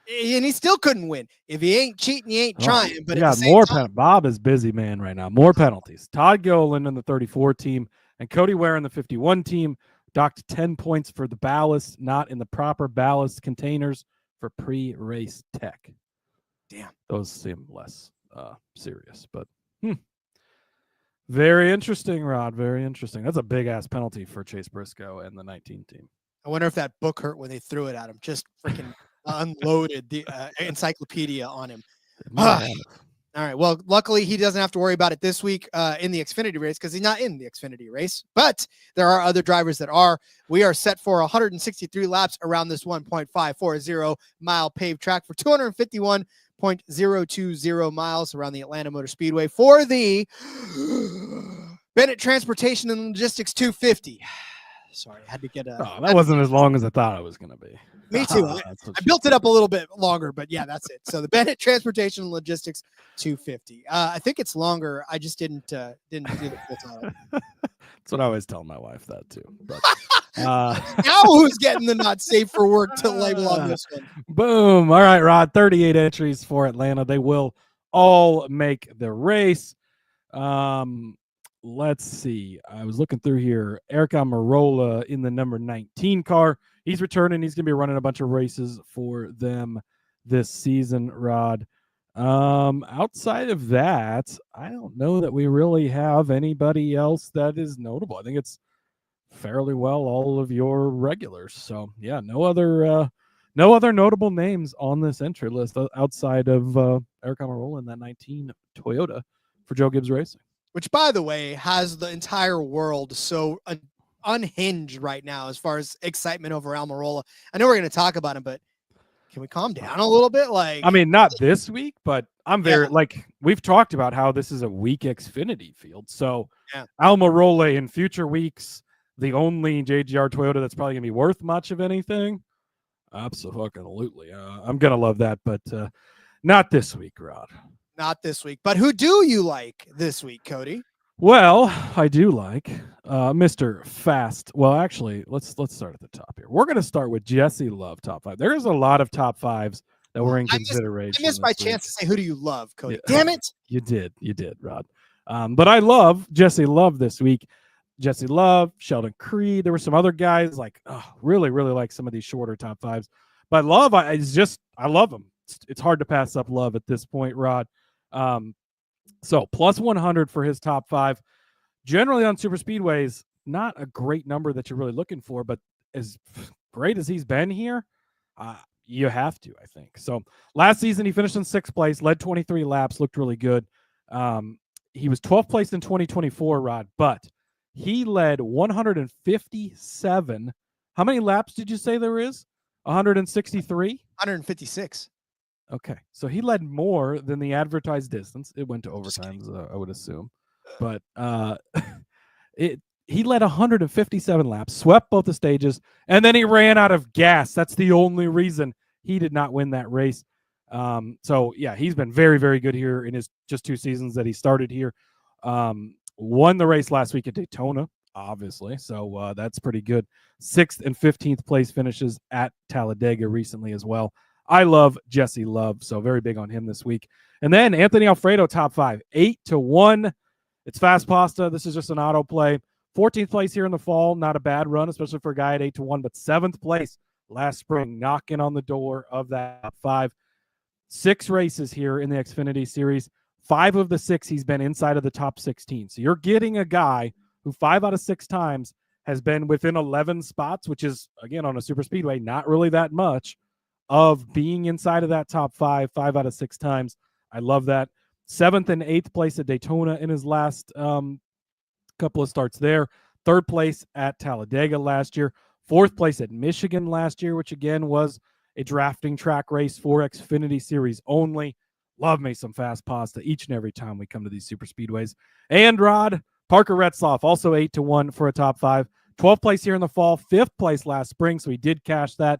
S1: Yeah, and he still couldn't win. If he ain't cheating, he ain't trying. But
S6: yeah, more Bob is busy man right now. More penalties. Todd Gilliland in the 34 team and Cody Ware in the 51 team. Docked 10 points for the ballast, not in the proper ballast containers for pre-race tech.
S1: Damn.
S6: Those seem less serious, but very interesting, Rod. Very interesting. That's a big-ass penalty for Chase Briscoe and the 19 team.
S1: I wonder if that book hurt when they threw it at him. Just freaking unloaded the encyclopedia on him. All right. Well, luckily he doesn't have to worry about it this week in the Xfinity race because he's not in the Xfinity race. But there are other drivers that are. We are set for 163 laps around this 1.540 mile paved track for 251.020 miles around the Atlanta Motor Speedway for the Bennett Transportation and Logistics 250. Sorry, I had to get a.
S6: Oh, that wasn't as long as I thought it was going to be.
S1: Me too. I built it up a little bit longer, but yeah, that's it. So the Bennett Transportation and Logistics 250. I think it's longer. I just didn't do the full title.
S6: That's what I always tell my wife that too. But,
S1: now who's getting the not safe for work to label on this one?
S6: Boom. All right, Rod. 38 entries for Atlanta. They will all make the race. Let's see. I was looking through here. Eric Almirola in the number 19 car. He's returning. He's going to be running a bunch of races for them this season, Rod. Outside of that, I don't know that we really have anybody else that is notable. I think it's fairly well all of your regulars. So, yeah, no other notable names on this entry list outside of Eric Almirola in that 19 Toyota for Joe Gibbs Racing.
S1: Which, by the way, has the entire world so unhinged right now as far as excitement over Almirola. I know we're going to talk about him, but can we calm down a little bit? Like,
S6: I mean, not this week, but I'm very we've talked about how this is a weak Xfinity field. So Almirola in future weeks, the only JGR Toyota that's probably going to be worth much of anything. Absolutely. I'm going to love that, but not this week, Rod.
S1: Not this week. But who do you like this week, Cody?
S6: Well, I do like Mr. Fast. Well, actually, let's start at the top here. We're going to start with Jesse Love top 5. There's a lot of top 5s that were in consideration.
S1: I missed my chance to say, who do you love, Cody? Yeah. Damn it.
S6: You did, Rod. But I love Jesse Love this week. Jesse Love, Sheldon Creed. There were some other guys really, really like some of these shorter top 5s. But Love, I love him. It's hard to pass up Love at this point, Rod. So plus 100 for his top 5. Generally on super speedways, not a great number that you're really looking for, but as great as he's been here, you have to, I think. So last season he finished in 6th place, led 23 laps, looked really good. He was 12th place in 2024, Rod, but he led 157. How many laps did you say there is? 163?
S1: 156.
S6: Okay, so he led more than the advertised distance. It went to overtimes, I would assume. But he led 157 laps, swept both the stages, and then he ran out of gas. That's the only reason he did not win that race. So, yeah, he's been very, very good here in his just 2 seasons that he started here. Won the race last week at Daytona. obviously. So that's pretty good. 6th and 15th place finishes at Talladega recently as well. I love Jesse Love, so very big on him this week. And then Anthony Alfredo, top 5, 8-1. It's fast pasta. This is just an auto play. 14th place here in the fall, not a bad run, especially for a guy at 8-1, but 7th place last spring, knocking on the door of that top 5. 6 races here in the Xfinity Series. 5 of the 6, he's been inside of the top 16. So you're getting a guy who 5 out of 6 times has been within 11 spots, which is, again, on a super speedway, not really that much, of being inside of that top 5 out of 6 times. I love that. 7th and 8th place at Daytona in his last couple of starts there. 3rd place at Talladega last year. 4th place at Michigan last year, which again was a drafting track race for Xfinity Series only. Love me some fast pasta each and every time we come to these super speedways. And Rod, Parker Retzlaff, also 8-1 for a top 5. 12th place here in the fall, 5th place last spring, so he did cash that.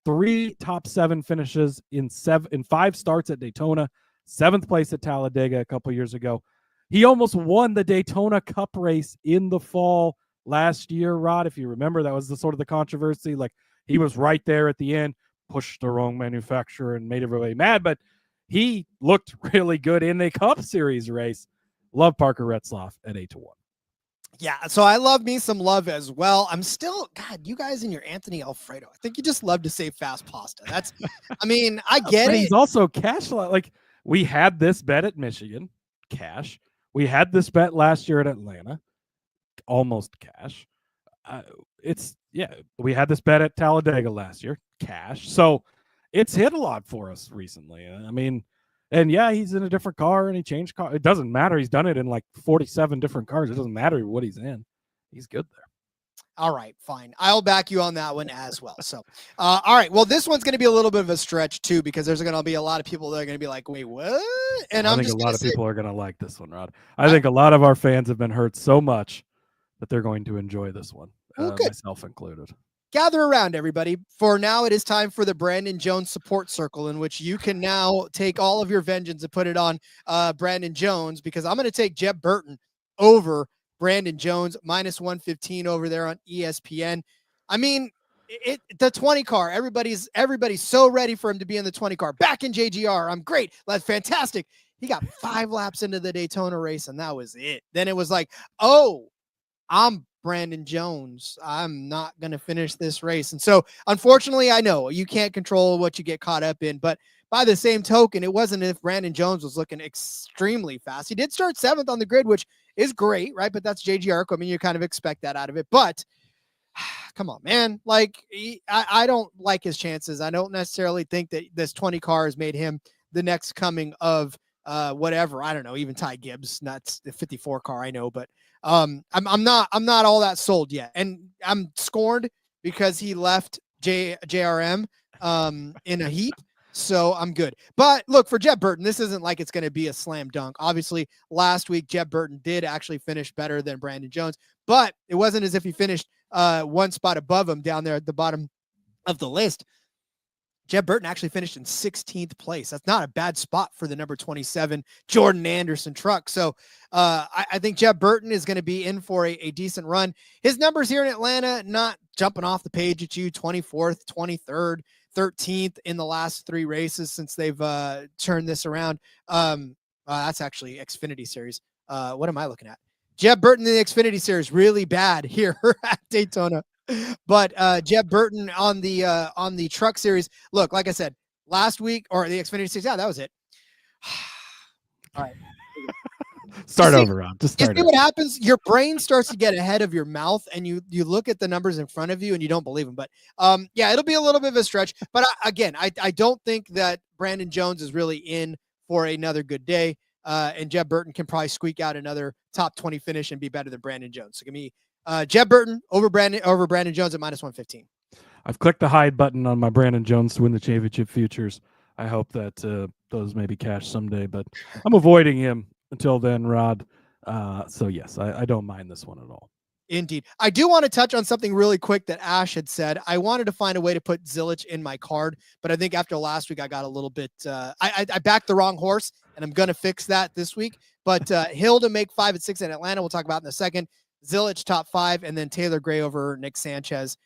S6: 3 top 7 finishes in 5 starts at Daytona. 7th place at Talladega a couple years ago. He almost won the Daytona Cup race in the fall last year, Rod. If you remember, that was the sort of the controversy. Like, he was right there at the end, pushed the wrong manufacturer and made everybody mad, but he looked really good in the Cup Series race. Love Parker Retzlaff at 8-1.
S1: Yeah, so I love me some Love as well. I'm still, God, you guys and your Anthony Alfredo. I think you just love to say fast pasta. That's, I mean, I get
S6: but
S1: it.
S6: He's also cash. Like, we had this bet at Michigan, cash. We had this bet last year at Atlanta, almost cash. We had this bet at Talladega last year, cash. So it's hit a lot for us recently. I mean, and yeah, he's in a different car and he changed car. It doesn't matter. He's done it in like 47 different cars. It doesn't matter what he's in. He's good there.
S1: All right, fine. I'll back you on that one as well. So, all right. Well, this one's going to be a little bit of a stretch too, because there's going to be a lot of people that are going to be like, wait, what? And
S6: I think a lot of people are going to like this one, Rod. I think a lot of our fans have been hurt so much that they're going to enjoy this one, myself included.
S1: Gather around, everybody. For now, it is time for the Brandon Jones support circle, in which you can now take all of your vengeance and put it on Brandon Jones, because I'm going to take Jeb Burton over Brandon Jones, -115 over there on ESPN. I mean, the 20 car, everybody's so ready for him to be in the 20 car. Back in JGR, I'm great. That's fantastic. He got 5 laps into the Daytona race, and that was it. Then it was like, oh, I'm Brandon Jones. I'm not going to finish this race. And so, unfortunately, I know you can't control what you get caught up in, but by the same token, it wasn't as if Brandon Jones was looking extremely fast. He did start 7th on the grid, which is great, right? But that's JGR. I mean, you kind of expect that out of it, but come on, man. Like, I don't like his chances. I don't necessarily think that this 20 car has made him the next coming of whatever. I don't know, even Ty Gibbs, not the 54 car, I know, but I'm not all that sold yet. And I'm scorned because he left JRM in a heap. So I'm good. But look, for Jeb Burton, this isn't like it's going to be a slam dunk. Obviously, last week, Jeb Burton did actually finish better than Brandon Jones, but it wasn't as if he finished one spot above him down there at the bottom of the list. Jeb Burton actually finished in 16th place. That's not a bad spot for the number 27 Jordan Anderson truck. So I think Jeb Burton is going to be in for a decent run. His numbers here in Atlanta, not jumping off the page at you, 24th, 23rd, 13th in the last 3 races since they've turned this around. That's actually Xfinity Series. What am I looking at? Jeb Burton in the Xfinity Series, really bad here at Daytona. But Jeb Burton on the Truck Series. Look, like I said, last week, or the Xfinity Series, yeah, that was it. All right.
S6: Start over, Rob. Just start.
S1: You see what happens? Your brain starts to get ahead of your mouth, and you look at the numbers in front of you, and you don't believe them. But yeah, it'll be a little bit of a stretch. But I don't think that Brandon Jones is really in for another good day. And Jeb Burton can probably squeak out another top 20 finish and be better than Brandon Jones. So give me Jeb Burton over Brandon Jones at -115.
S6: I've clicked the hide button on my Brandon Jones to win the championship futures. I hope that those may be cashed someday, but I'm avoiding him until then, Rod. So yes, I don't mind this one at all.
S1: Indeed. I do want to touch on something really quick that Ash had said. I wanted to find a way to put Zilisch in my card, but I think after last week, I got a little bit, I backed the wrong horse, and I'm going to fix that this week. But Hill to make 5 at 6 in Atlanta, we'll talk about in a second. Zilisch top 5, and then Taylor Gray over Nick Sanchez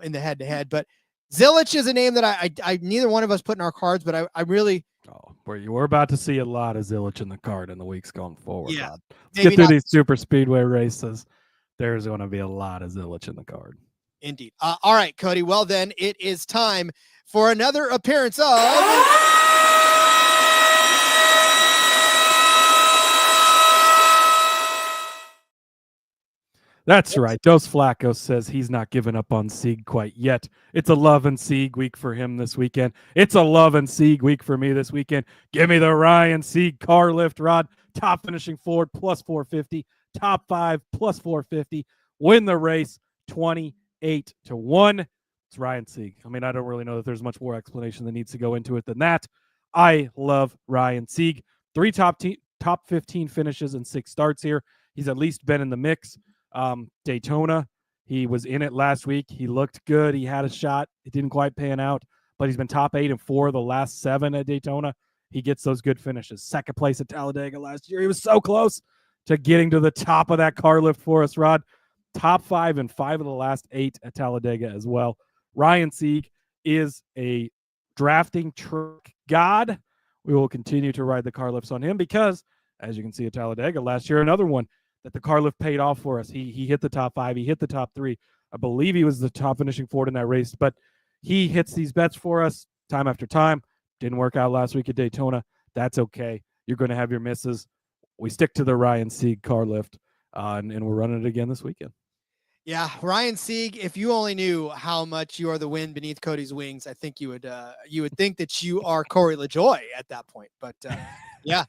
S1: in the head-to-head. But Zilisch is a name that I neither one of us put in our cards, but I really.
S6: Oh, we're about to see a lot of Zilisch in the card in the weeks going forward.
S1: Yeah,
S6: Rod. Let's get through these super speedway races. There's going to be a lot of Zilisch in the card.
S1: Indeed. All right, Cody. Well, then it is time for another appearance of.
S6: That's right. Dos Flacco says he's not giving up on Sieg quite yet. It's a love and Sieg week for him this weekend. It's a love and Sieg week for me this weekend. Give me the Ryan Sieg car lift, Rod. Top finishing Ford plus 450. Top 5 plus 450. Win the race 28-1. It's Ryan Sieg. I mean, I don't really know that there's much more explanation that needs to go into it than that. I love Ryan Sieg. 3 top 15 finishes and 6 starts here. He's at least been in the mix. Daytona, he was in it last week. He looked good. He had a shot. It didn't quite pan out, but he's been top 8 and 4 the last 7 at Daytona. He gets those good finishes. Second place at Talladega last year. He was so close to getting to the top of that car lift for us, Rod. Top 5 and 5 of the last 8 at Talladega as well. Ryan Sieg is a drafting truck god. We will continue to ride the car lifts on him because, as you can see at Talladega last year, another one that the car lift paid off for us. He hit the top 5. He hit the top 3. I believe he was the top finishing Ford in that race, but he hits these bets for us time after time. Didn't work out last week at Daytona. That's okay. You're going to have your misses. We stick to the Ryan Sieg car lift, and we're running it again this weekend.
S1: Yeah, Ryan Sieg, if you only knew how much you are the wind beneath Cody's wings, I think you would think that you are Corey LaJoy at that point. But yeah.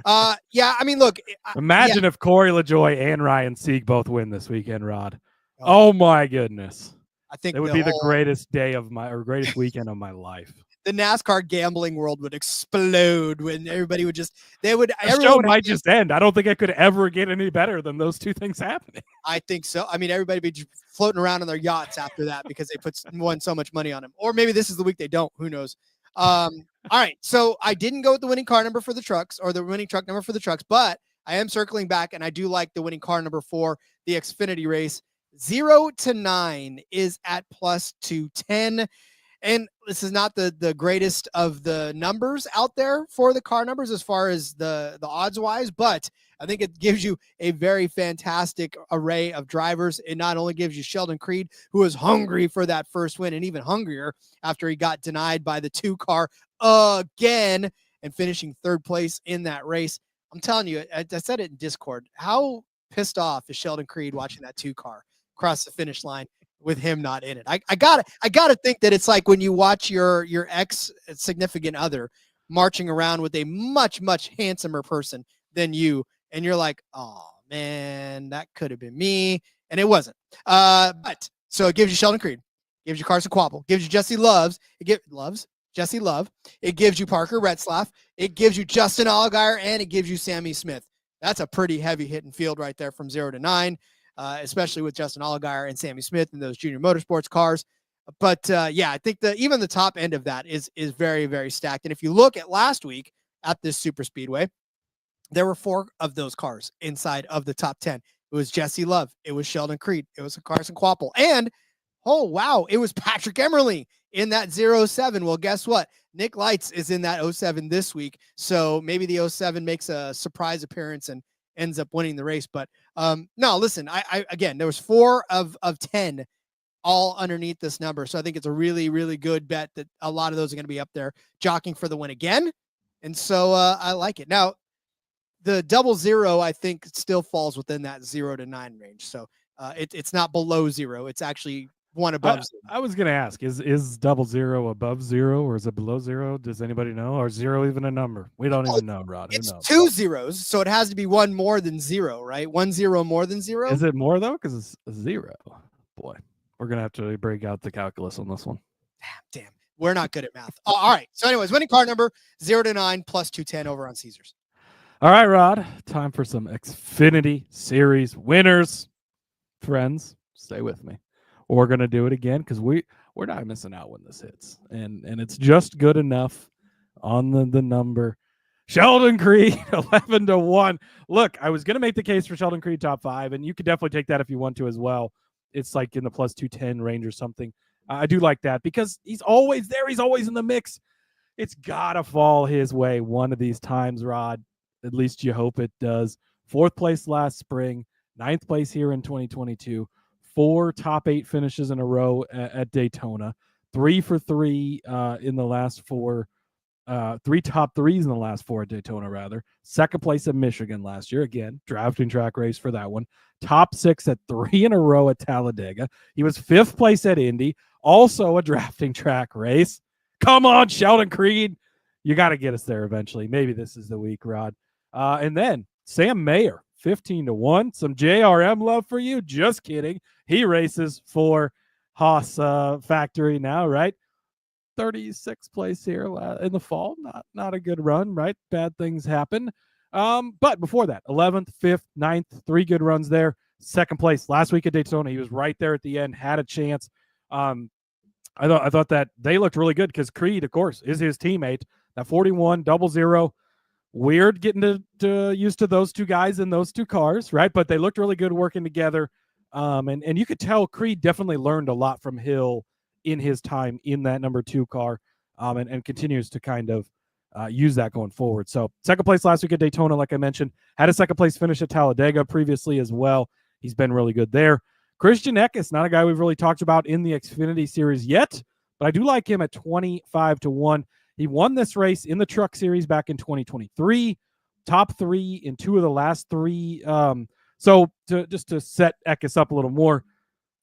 S1: I mean, look.
S6: Imagine if Corey LaJoy and Ryan Sieg both win this weekend, Rod. Oh my goodness.
S1: I think
S6: it would be the greatest day of greatest weekend of my life.
S1: The NASCAR gambling world would explode when everybody would just,
S6: the show might just end. I don't think it could ever get any better than those two things happening.
S1: I think so. I mean, everybody would be floating around on their yachts after that because they won so much money on them. Or maybe this is the week they don't. Who knows? All right. So I didn't go with the winning car number for the trucks or the winning truck number for the trucks, but I am circling back and I do like the winning car number for the Xfinity race. 0-9 is at plus 210. And this is not the greatest of the numbers out there for the car numbers as far as the odds wise, but I think it gives you a very fantastic array of drivers. It not only gives you Sheldon Creed, who is hungry for that first win and even hungrier after he got denied by the 2 car again and finishing 3rd place in that race. I'm telling you, I said it in Discord. How pissed off is Sheldon Creed watching that 2 car cross the finish line with him not in it? I gotta think that it's like when you watch your ex significant other marching around with a much, much handsomer person than you. And you're like, oh man, that could have been me. And it wasn't. But so it gives you Sheldon Creed, gives you Carson Quapple, gives you Jesse Jesse Love. It gives you Parker Retzlaff. It gives you Justin Allgaier, and it gives you Sammy Smith. That's a pretty heavy hitting field right there from 0-9. Especially with Justin Allgaier and Sammy Smith in those junior motorsports cars. But I think even the top end of that is very, very stacked. And if you look at last week at this super speedway, there were 4 of those cars inside of the top 10. It was Jesse Love. It was Sheldon Creed. It was Carson Quapple. And, oh, wow, it was Patrick Emerling in that 07. Well, guess what? Nick Lights is in that 07 this week. So maybe the 07 makes a surprise appearance and ends up winning the race. But no, listen, I again, there was 4 of 10 all underneath this number. So I think it's a really, really good bet that a lot of those are going to be up there jockeying for the win again. And so I like it. Now, the 00, I think, still falls within that 0-9 range. So it's not below 0. It's actually one above 0.
S6: I was going to ask, is 00 above 0 or is it below 0? Does anybody know? Or 0 even a number? We don't even know, Rod.
S1: It's 2 zeros, so it has to be 1 more than 0, right? 1 0 more than 0?
S6: Is it more, though? Because it's 0. Boy, we're going to have to break out the calculus on this one.
S1: Damn. We're not good at math. All right. So anyways, winning car number 0-9 plus 210 over on Caesars.
S6: All right, Rod. Time for some Xfinity Series winners. Friends, stay with me. We're going to do it again because we're not missing out when this hits. And it's just good enough on the number. Sheldon Creed, 11-1. Look, I was going to make the case for Sheldon Creed top 5, and you could definitely take that if you want to as well. It's like in the plus 210 range or something. I do like that because he's always there. He's always in the mix. It's got to fall his way one of these times, Rod. At least you hope it does. 4th place last spring, 9th place here in 2022, 4 top 8 finishes in a row at Daytona, 3 for 3 in the last 4. 3 top 3s in the last 4 at Daytona, rather. 2nd place at Michigan last year. Again, drafting track race for that one. Top 6 at 3 in a row at Talladega. He was 5th place at Indy, also a drafting track race. Come on, Sheldon Creed. You got to get us there eventually. Maybe this is the week, Rod. And then Sam Mayer, 15-1. Some JRM love for you. Just kidding. He races for Haas Factory now, right? 36th place here in the fall. Not a good run, right? Bad things happen. But before that, 11th, 5th, 9th, 3 good runs there. 2nd place last week at Daytona. He was right there at the end, had a chance. I thought that they looked really good because Creed, of course, is his teammate. That 41 0-0. Weird getting to used to those 2 guys in those 2 cars, right? But they looked really good working together. And you could tell Creed definitely learned a lot from Hill in his time in that number 2 car, and continues to kind of use that going forward. So 2nd place last week at Daytona, like I mentioned, had a 2nd place finish at Talladega previously as well. He's been really good there. Christian Eckes, not a guy we've really talked about in the Xfinity Series yet, but I do like him at 25-1. He won this race in the Truck Series back in 2023, top 3 in 2 of the last 3. So to set Eckes up a little more,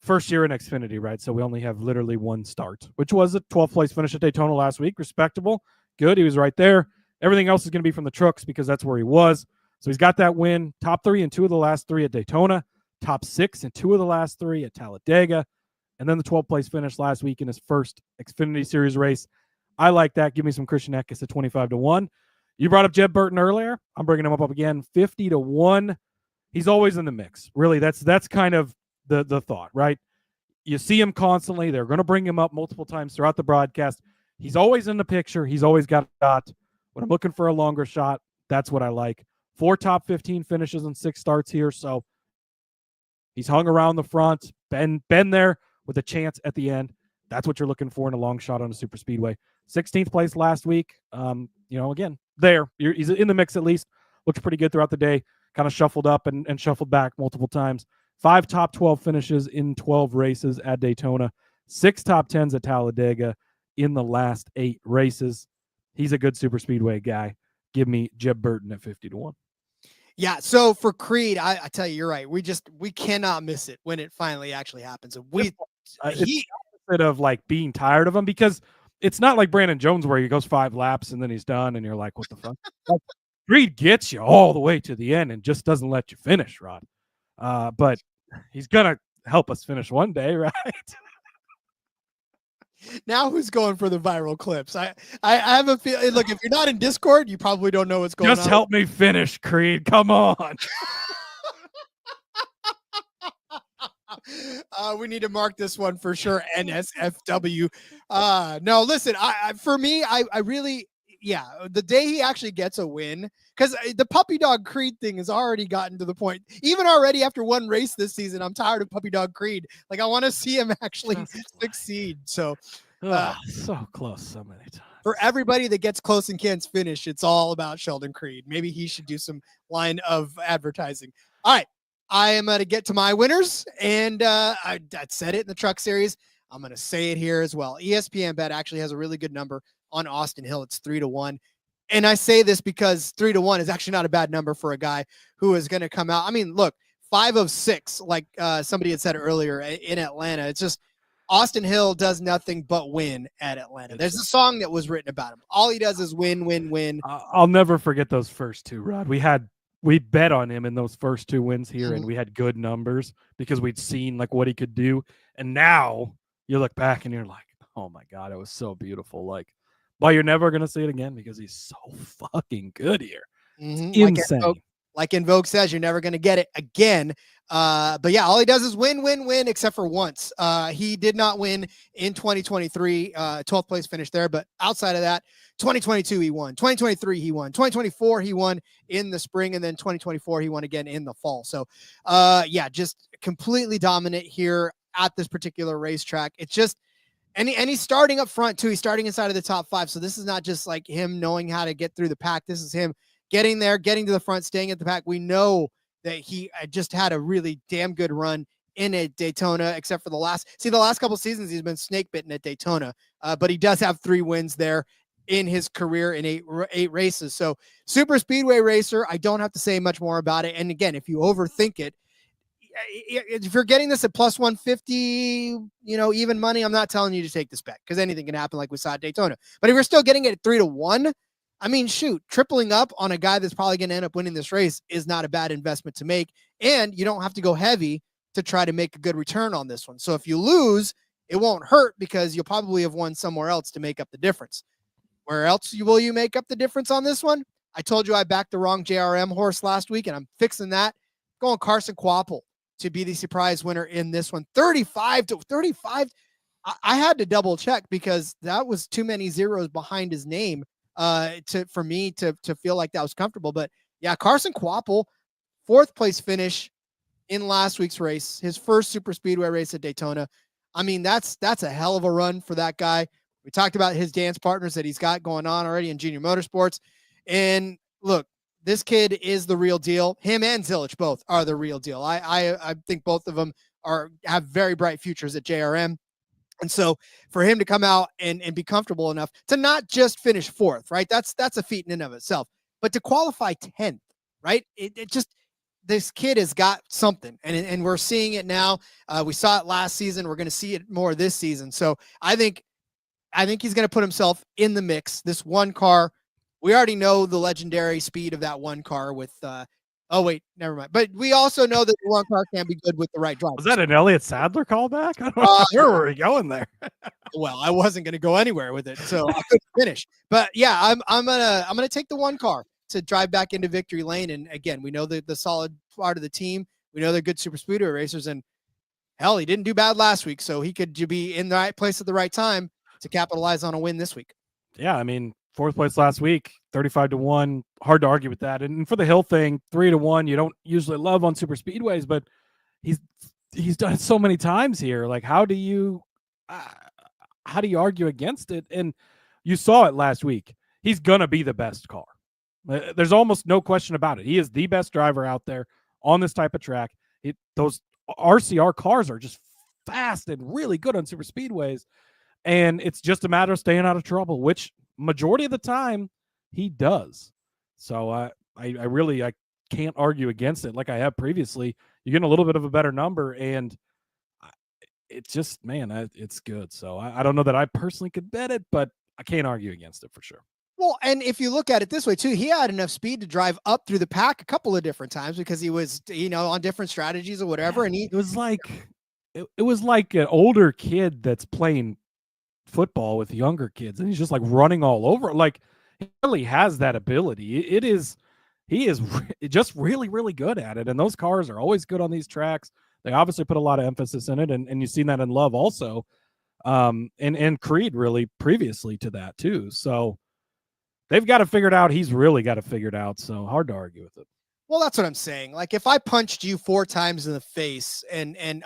S6: first year in Xfinity, right? So we only have literally 1 start, which was a 12th place finish at Daytona last week. Respectable. Good. He was right there. Everything else is going to be from the trucks because that's where he was. So he's got that win. Top 3 in 2 of the last 3 at Daytona. Top 6 in 2 of the last 3 at Talladega. And then the 12th place finish last week in his first Xfinity Series race. I like that. Give me some Christian Eckes at 25-1. You brought up Jeb Burton earlier. I'm bringing him up again. 50-1. He's always in the mix. Really, that's kind of the thought, right? You see him constantly. They're going to bring him up multiple times throughout the broadcast. He's always in the picture. He's always got a shot. When I'm looking for a longer shot, that's what I like. 4 top 15 finishes and 6 starts here. So he's hung around the front, been there with a chance at the end. That's what you're looking for in a long shot on a super speedway. 16th place last week. Again, he's in the mix at least. Looks pretty good throughout the day. Kind of shuffled up and shuffled back multiple times. 5 top 12 finishes in 12 races at Daytona. 6 top 10s at Talladega in the last 8 races. He's a good super speedway guy. Give me Jeb Burton at 50-1.
S1: Yeah, so for Creed, I tell you, you're right. We cannot miss it when it finally actually happens.
S6: It's opposite of like being tired of him, because it's not like Brandon Jones where he goes 5 laps and then he's done and you're like, what the fuck? Like, Creed gets you all the way to the end and just doesn't let you finish, Rod. But he's gonna help us finish one day, right?
S1: Now who's going for the viral clips? I have a feeling. Look, if you're not in Discord, you probably don't know what's going on.
S6: Just help me finish, Creed. Come on.
S1: We need to mark this one for sure. NSFW. No, listen. For me, I really, the day he actually gets a win, because the puppy dog Creed thing has already gotten to the point. Even already after one race this season, I'm tired of puppy dog Creed. Like, I want to see him actually succeed. So,
S6: so close so many times.
S1: For everybody that gets close and can't finish, it's all about Sheldon Creed. Maybe he should do some line of advertising. All right. I am going to get to my winners, and I said it in the Truck Series. I'm going to say it here as well. ESPN Bet actually has a really good number on Austin Hill. It's 3-1. And I say this because 3-1 is actually not a bad number for a guy who is going to come out. I mean, look, 5 of 6, like somebody had said earlier in Atlanta. It's just Austin Hill does nothing but win at Atlanta. There's a song that was written about him. All he does is win, win, win.
S6: I'll never forget those first 2, Rod. We bet on him in those first 2 wins here, and we had good numbers because we'd seen like what he could do. And now you look back and you're like, oh my God, it was so beautiful. Like, well, you're never going to see it again because he's so fucking good here. It's insane.
S1: like In Vogue says, you're never going to get it again. But yeah, all he does is win, except for once. He did not win in 2023, 12th place finish there. But outside of that, 2022, he won. 2023, he won. 2024, he won in the spring. And then 2024, he won again in the fall. So yeah, just completely dominant here at this particular racetrack. It's just, and he's starting up front too. He's starting inside of the top 5. So this is not just like him knowing how to get through the pack. This is him getting there, getting to the front, staying at the pack. We know that he just had a really damn good run in a Daytona, except for the last couple seasons, he's been snake bitten at Daytona, but he does have 3 wins there in his career in 8 races. So super speedway racer. I don't have to say much more about it. And again, if you overthink it, if you're getting this at plus 150, even money, I'm not telling you to take this bet because anything can happen like we saw at Daytona. But if you're still getting it at 3-1, I mean, shoot, tripling up on a guy that's probably going to end up winning this race is not a bad investment to make. And you don't have to go heavy to try to make a good return on this one. So if you lose, it won't hurt because you'll probably have won somewhere else to make up the difference. Where else will you make up the difference on this one? I told you I backed the wrong JRM horse last week, and I'm fixing that. Going Carson Quapple to be the surprise winner in this one. 35. I had to double check because that was too many zeros behind his name for me to feel like that was comfortable. But yeah, Carson Quapple, 4th place finish in last week's race, his first super speedway race at Daytona. I mean, that's a hell of a run for that guy. We talked about his dance partners that he's got going on already in junior motorsports. And look, this kid is the real deal. Him and Zilisch both are the real deal. I think both of them have very bright futures at JRM. And so for him to come out and be comfortable enough to not just finish 4th, right? That's a feat in and of itself, but to qualify 10th, right? It just, this kid has got something, and we're seeing it now. We saw it last season. We're going to see it more this season. So I think he's going to put himself in the mix. This one car, we already know the legendary speed of that one car with, oh wait, never mind. But we also know that the one car can be good with the right driver.
S6: Was that an Elliott Sadler callback? I don't know. Where were we going there?
S1: Well, I wasn't going to go anywhere with it, so I couldn't finish. But yeah, I'm gonna take the one car to drive back into victory lane. And again, we know the solid part of the team. We know they're good super speedway racers, and hell, he didn't do bad last week, so he could be in the right place at the right time to capitalize on a win this week.
S6: Yeah, I mean, 4th place last week, 35-1. Hard to argue with that. And for the Hill thing, 3-1. You don't usually love on super speedways, but he's done it so many times here. Like, how do you argue against it? And you saw it last week. He's gonna be the best car. There's almost no question about it. He is the best driver out there on this type of track. Those RCR cars are just fast and really good on super speedways. And it's just a matter of staying out of trouble, which majority of the time he does. So I can't argue against it like I have previously. You're getting a little bit of a better number, and it's just, man, it's good. So I don't know that I personally could bet it, but I can't argue against it for sure.
S1: Well, and if you look at it this way too, he had enough speed to drive up through the pack a couple of different times because he was, on different strategies or whatever. And
S6: it was like an older kid that's playing football with younger kids, and he's just like running all over. Like, he really has that ability. He is just really, really good at it. And those cars are always good on these tracks. They obviously put a lot of emphasis in it, and you've seen that in Love also, and Creed really previously to that too. So they've got to figure it out. He's really got to figure it out. So hard to argue with it.
S1: Well, that's what I'm saying. Like, if I punched you 4 times in the face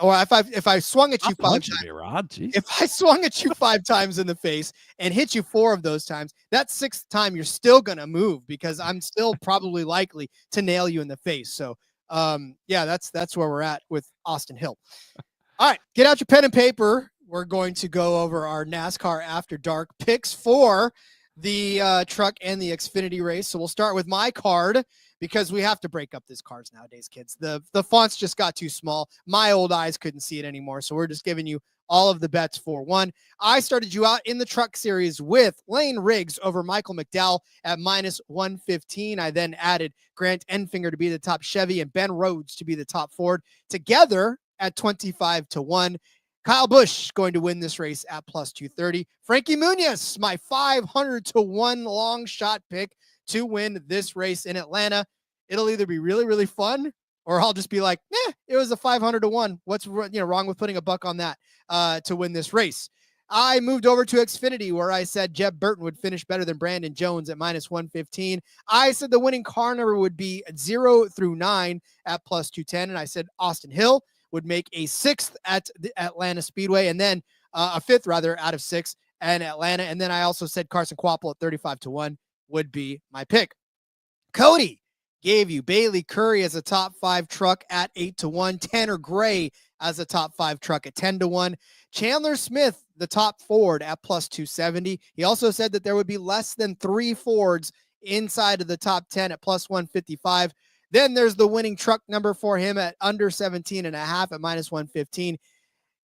S1: or if I swung at you 5 times, if I swung at you 5 times in the face and hit you 4 of those times, that 6th time you're still going to move because I'm still probably likely to nail you in the face. So, yeah, that's where we're at with Austin Hill. All right, get out your pen and paper. We're going to go over our NASCAR After Dark picks for the truck and the Xfinity race. So we'll start with my card, because we have to break up these cards nowadays, kids. The fonts just got too small. My old eyes couldn't see it anymore. So we're just giving you all of the bets for one. I started you out in the truck series with Lane Riggs over Michael McDowell at -115. I then added Grant Enfinger to be the top Chevy and Ben Rhodes to be the top Ford, together at 25-1. Kyle Busch going to win this race at +230. Frankie Muniz, my 500-1 long shot pick to win this race in Atlanta. it'll either be really, really fun, or I'll just be like, it was a 500-1. What's wrong with putting $1 on that to win this race? I moved over to Xfinity, where I said Jeb Burton would finish better than Brandon Jones at -115. I said the winning car number would be 0 through 9 at +210. And I said Austin Hill would make a 6th at the Atlanta Speedway, and then a 5th rather out of 6 and Atlanta. And then I also said Carson Kvapil at 35-1 would be my pick. Cody gave you Bailey Curry as a top 5 truck at 8-1, Tanner Gray as a top 5 truck at 10-1, Chandler Smith, the top Ford at +270. He also said that there would be less than 3 Fords inside of the top 10 at +155. Then there's the winning truck number for him at under 17.5 at -115.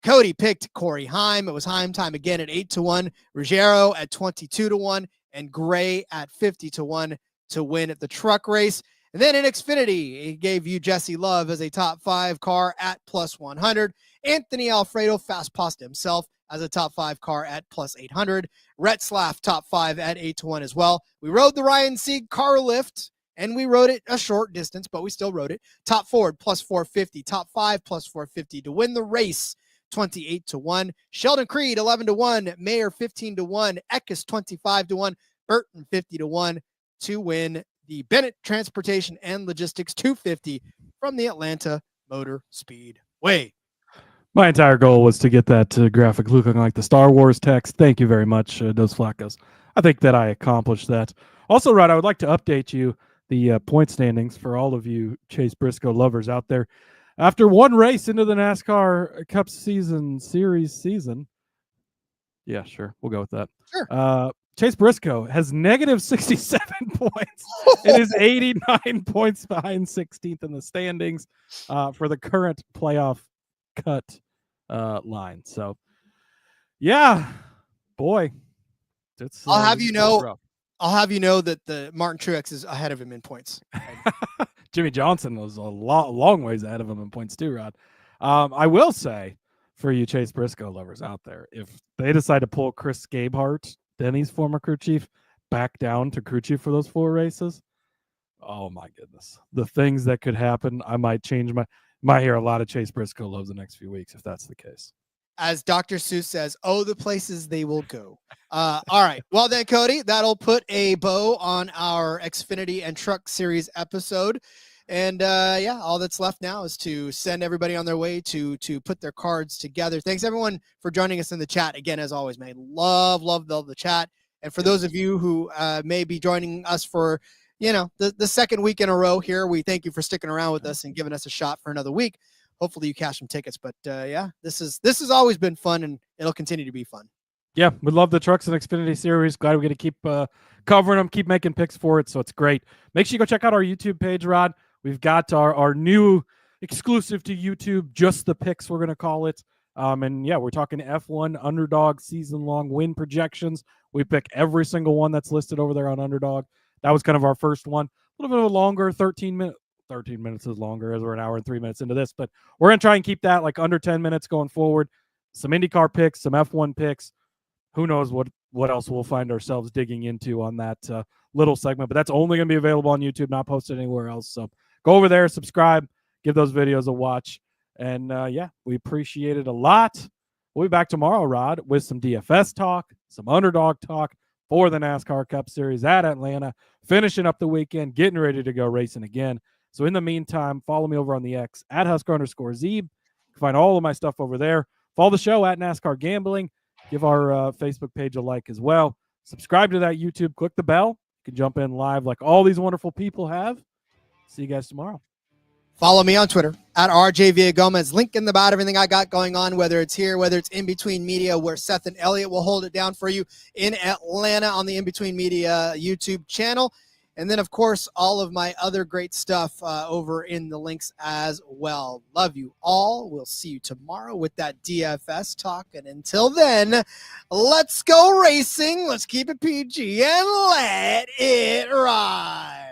S1: Cody picked Corey Heim. It was Heim time again at 8-1, Ruggiero at 22-1, and Gray at 50-1 to win at the truck race. And then in Xfinity, he gave you Jesse Love as a top 5 car at +100. Anthony Alfredo fast passed himself as a top 5 car at +800. Rhett Slaff top 5 at 8-1 as well. We rode the Ryan Sieg car lift, and we rode it a short distance, but we still rode it. Top Ford +450, top 5 +450 to win the race. 28-1. Sheldon Creed 11-1. Mayer 15-1. Eckes 25-1. Burton 50-1 to win the Bennett Transportation and Logistics 250 from the Atlanta Motor Speedway.
S6: My entire goal was to get that graphic looking like the Star Wars text. Thank you very much, Dos Flacos. I think that I accomplished that. Also, Rod, I would like to update you the point standings for all of you Chase Briscoe lovers out there. After one race into the NASCAR Cup Series season. Yeah, sure. We'll go with that.
S1: Sure.
S6: Chase Briscoe has -67 points. It is 89 points behind 16th in the standings for the current playoff cut line. So, yeah, boy, it's.
S1: I'll have you know that the Martin Truex is ahead of him in points.
S6: Jimmy Johnson was a long ways ahead of him in points too, Rod. I will say, for you Chase Briscoe lovers out there, if they decide to pull Chris Gabehart, Denny's former crew chief, back down to crew chief for those 4 races, oh my goodness, the things that could happen. I might change might hear a lot of Chase Briscoe loves the next few weeks if that's the case.
S1: As Dr. Seuss says, oh, the places they will go. All right. Well then, Cody, that'll put a bow on our Xfinity and Truck Series episode. And all that's left now is to send everybody on their way to put their cards together. Thanks everyone for joining us in the chat. Again, as always, man, love the chat. And for those of you who may be joining us for, the second week in a row here, we thank you for sticking around with us and giving us a shot for another week. Hopefully you cash some tickets, but this has always been fun, and it'll continue to be fun.
S6: Yeah, we love the Trucks and Xfinity Series. Glad we're going to keep covering them, keep making picks for it, so it's great. Make sure you go check out our YouTube page, Rod. We've got our new exclusive to YouTube, Just the Picks, we're going to call it. We're talking F1 Underdog season-long win projections. We pick every single one that's listed over there on Underdog. That was kind of our first one. A little bit of a longer 13 minutes is longer as we're an hour and 3 minutes into this, but we're going to try and keep that like under 10 minutes going forward. Some IndyCar picks, some F1 picks. Who knows what else we'll find ourselves digging into on that little segment, but that's only going to be available on YouTube, not posted anywhere else. So go over there, subscribe, give those videos a watch. And we appreciate it a lot. We'll be back tomorrow, Rod, with some DFS talk, some underdog talk for the NASCAR Cup Series at Atlanta, finishing up the weekend, getting ready to go racing again. So in the meantime, follow me over on the X at Husker_Zeeb. You can find all of my stuff over there. Follow the show at NASCAR Gambling. Give our Facebook page a like as well. Subscribe to that YouTube. Click the bell. You can jump in live like all these wonderful people have. See you guys tomorrow.
S1: Follow me on Twitter at RJ Villagomez. Link in about everything I got going on, whether it's here, whether it's In Between Media, where Seth and Elliot will hold it down for you in Atlanta on the In Between Media YouTube channel. And then, of course, all of my other great stuff over in the links as well. Love you all. We'll see you tomorrow with that DFS talk. And until then, let's go racing. Let's keep it PG and let it ride.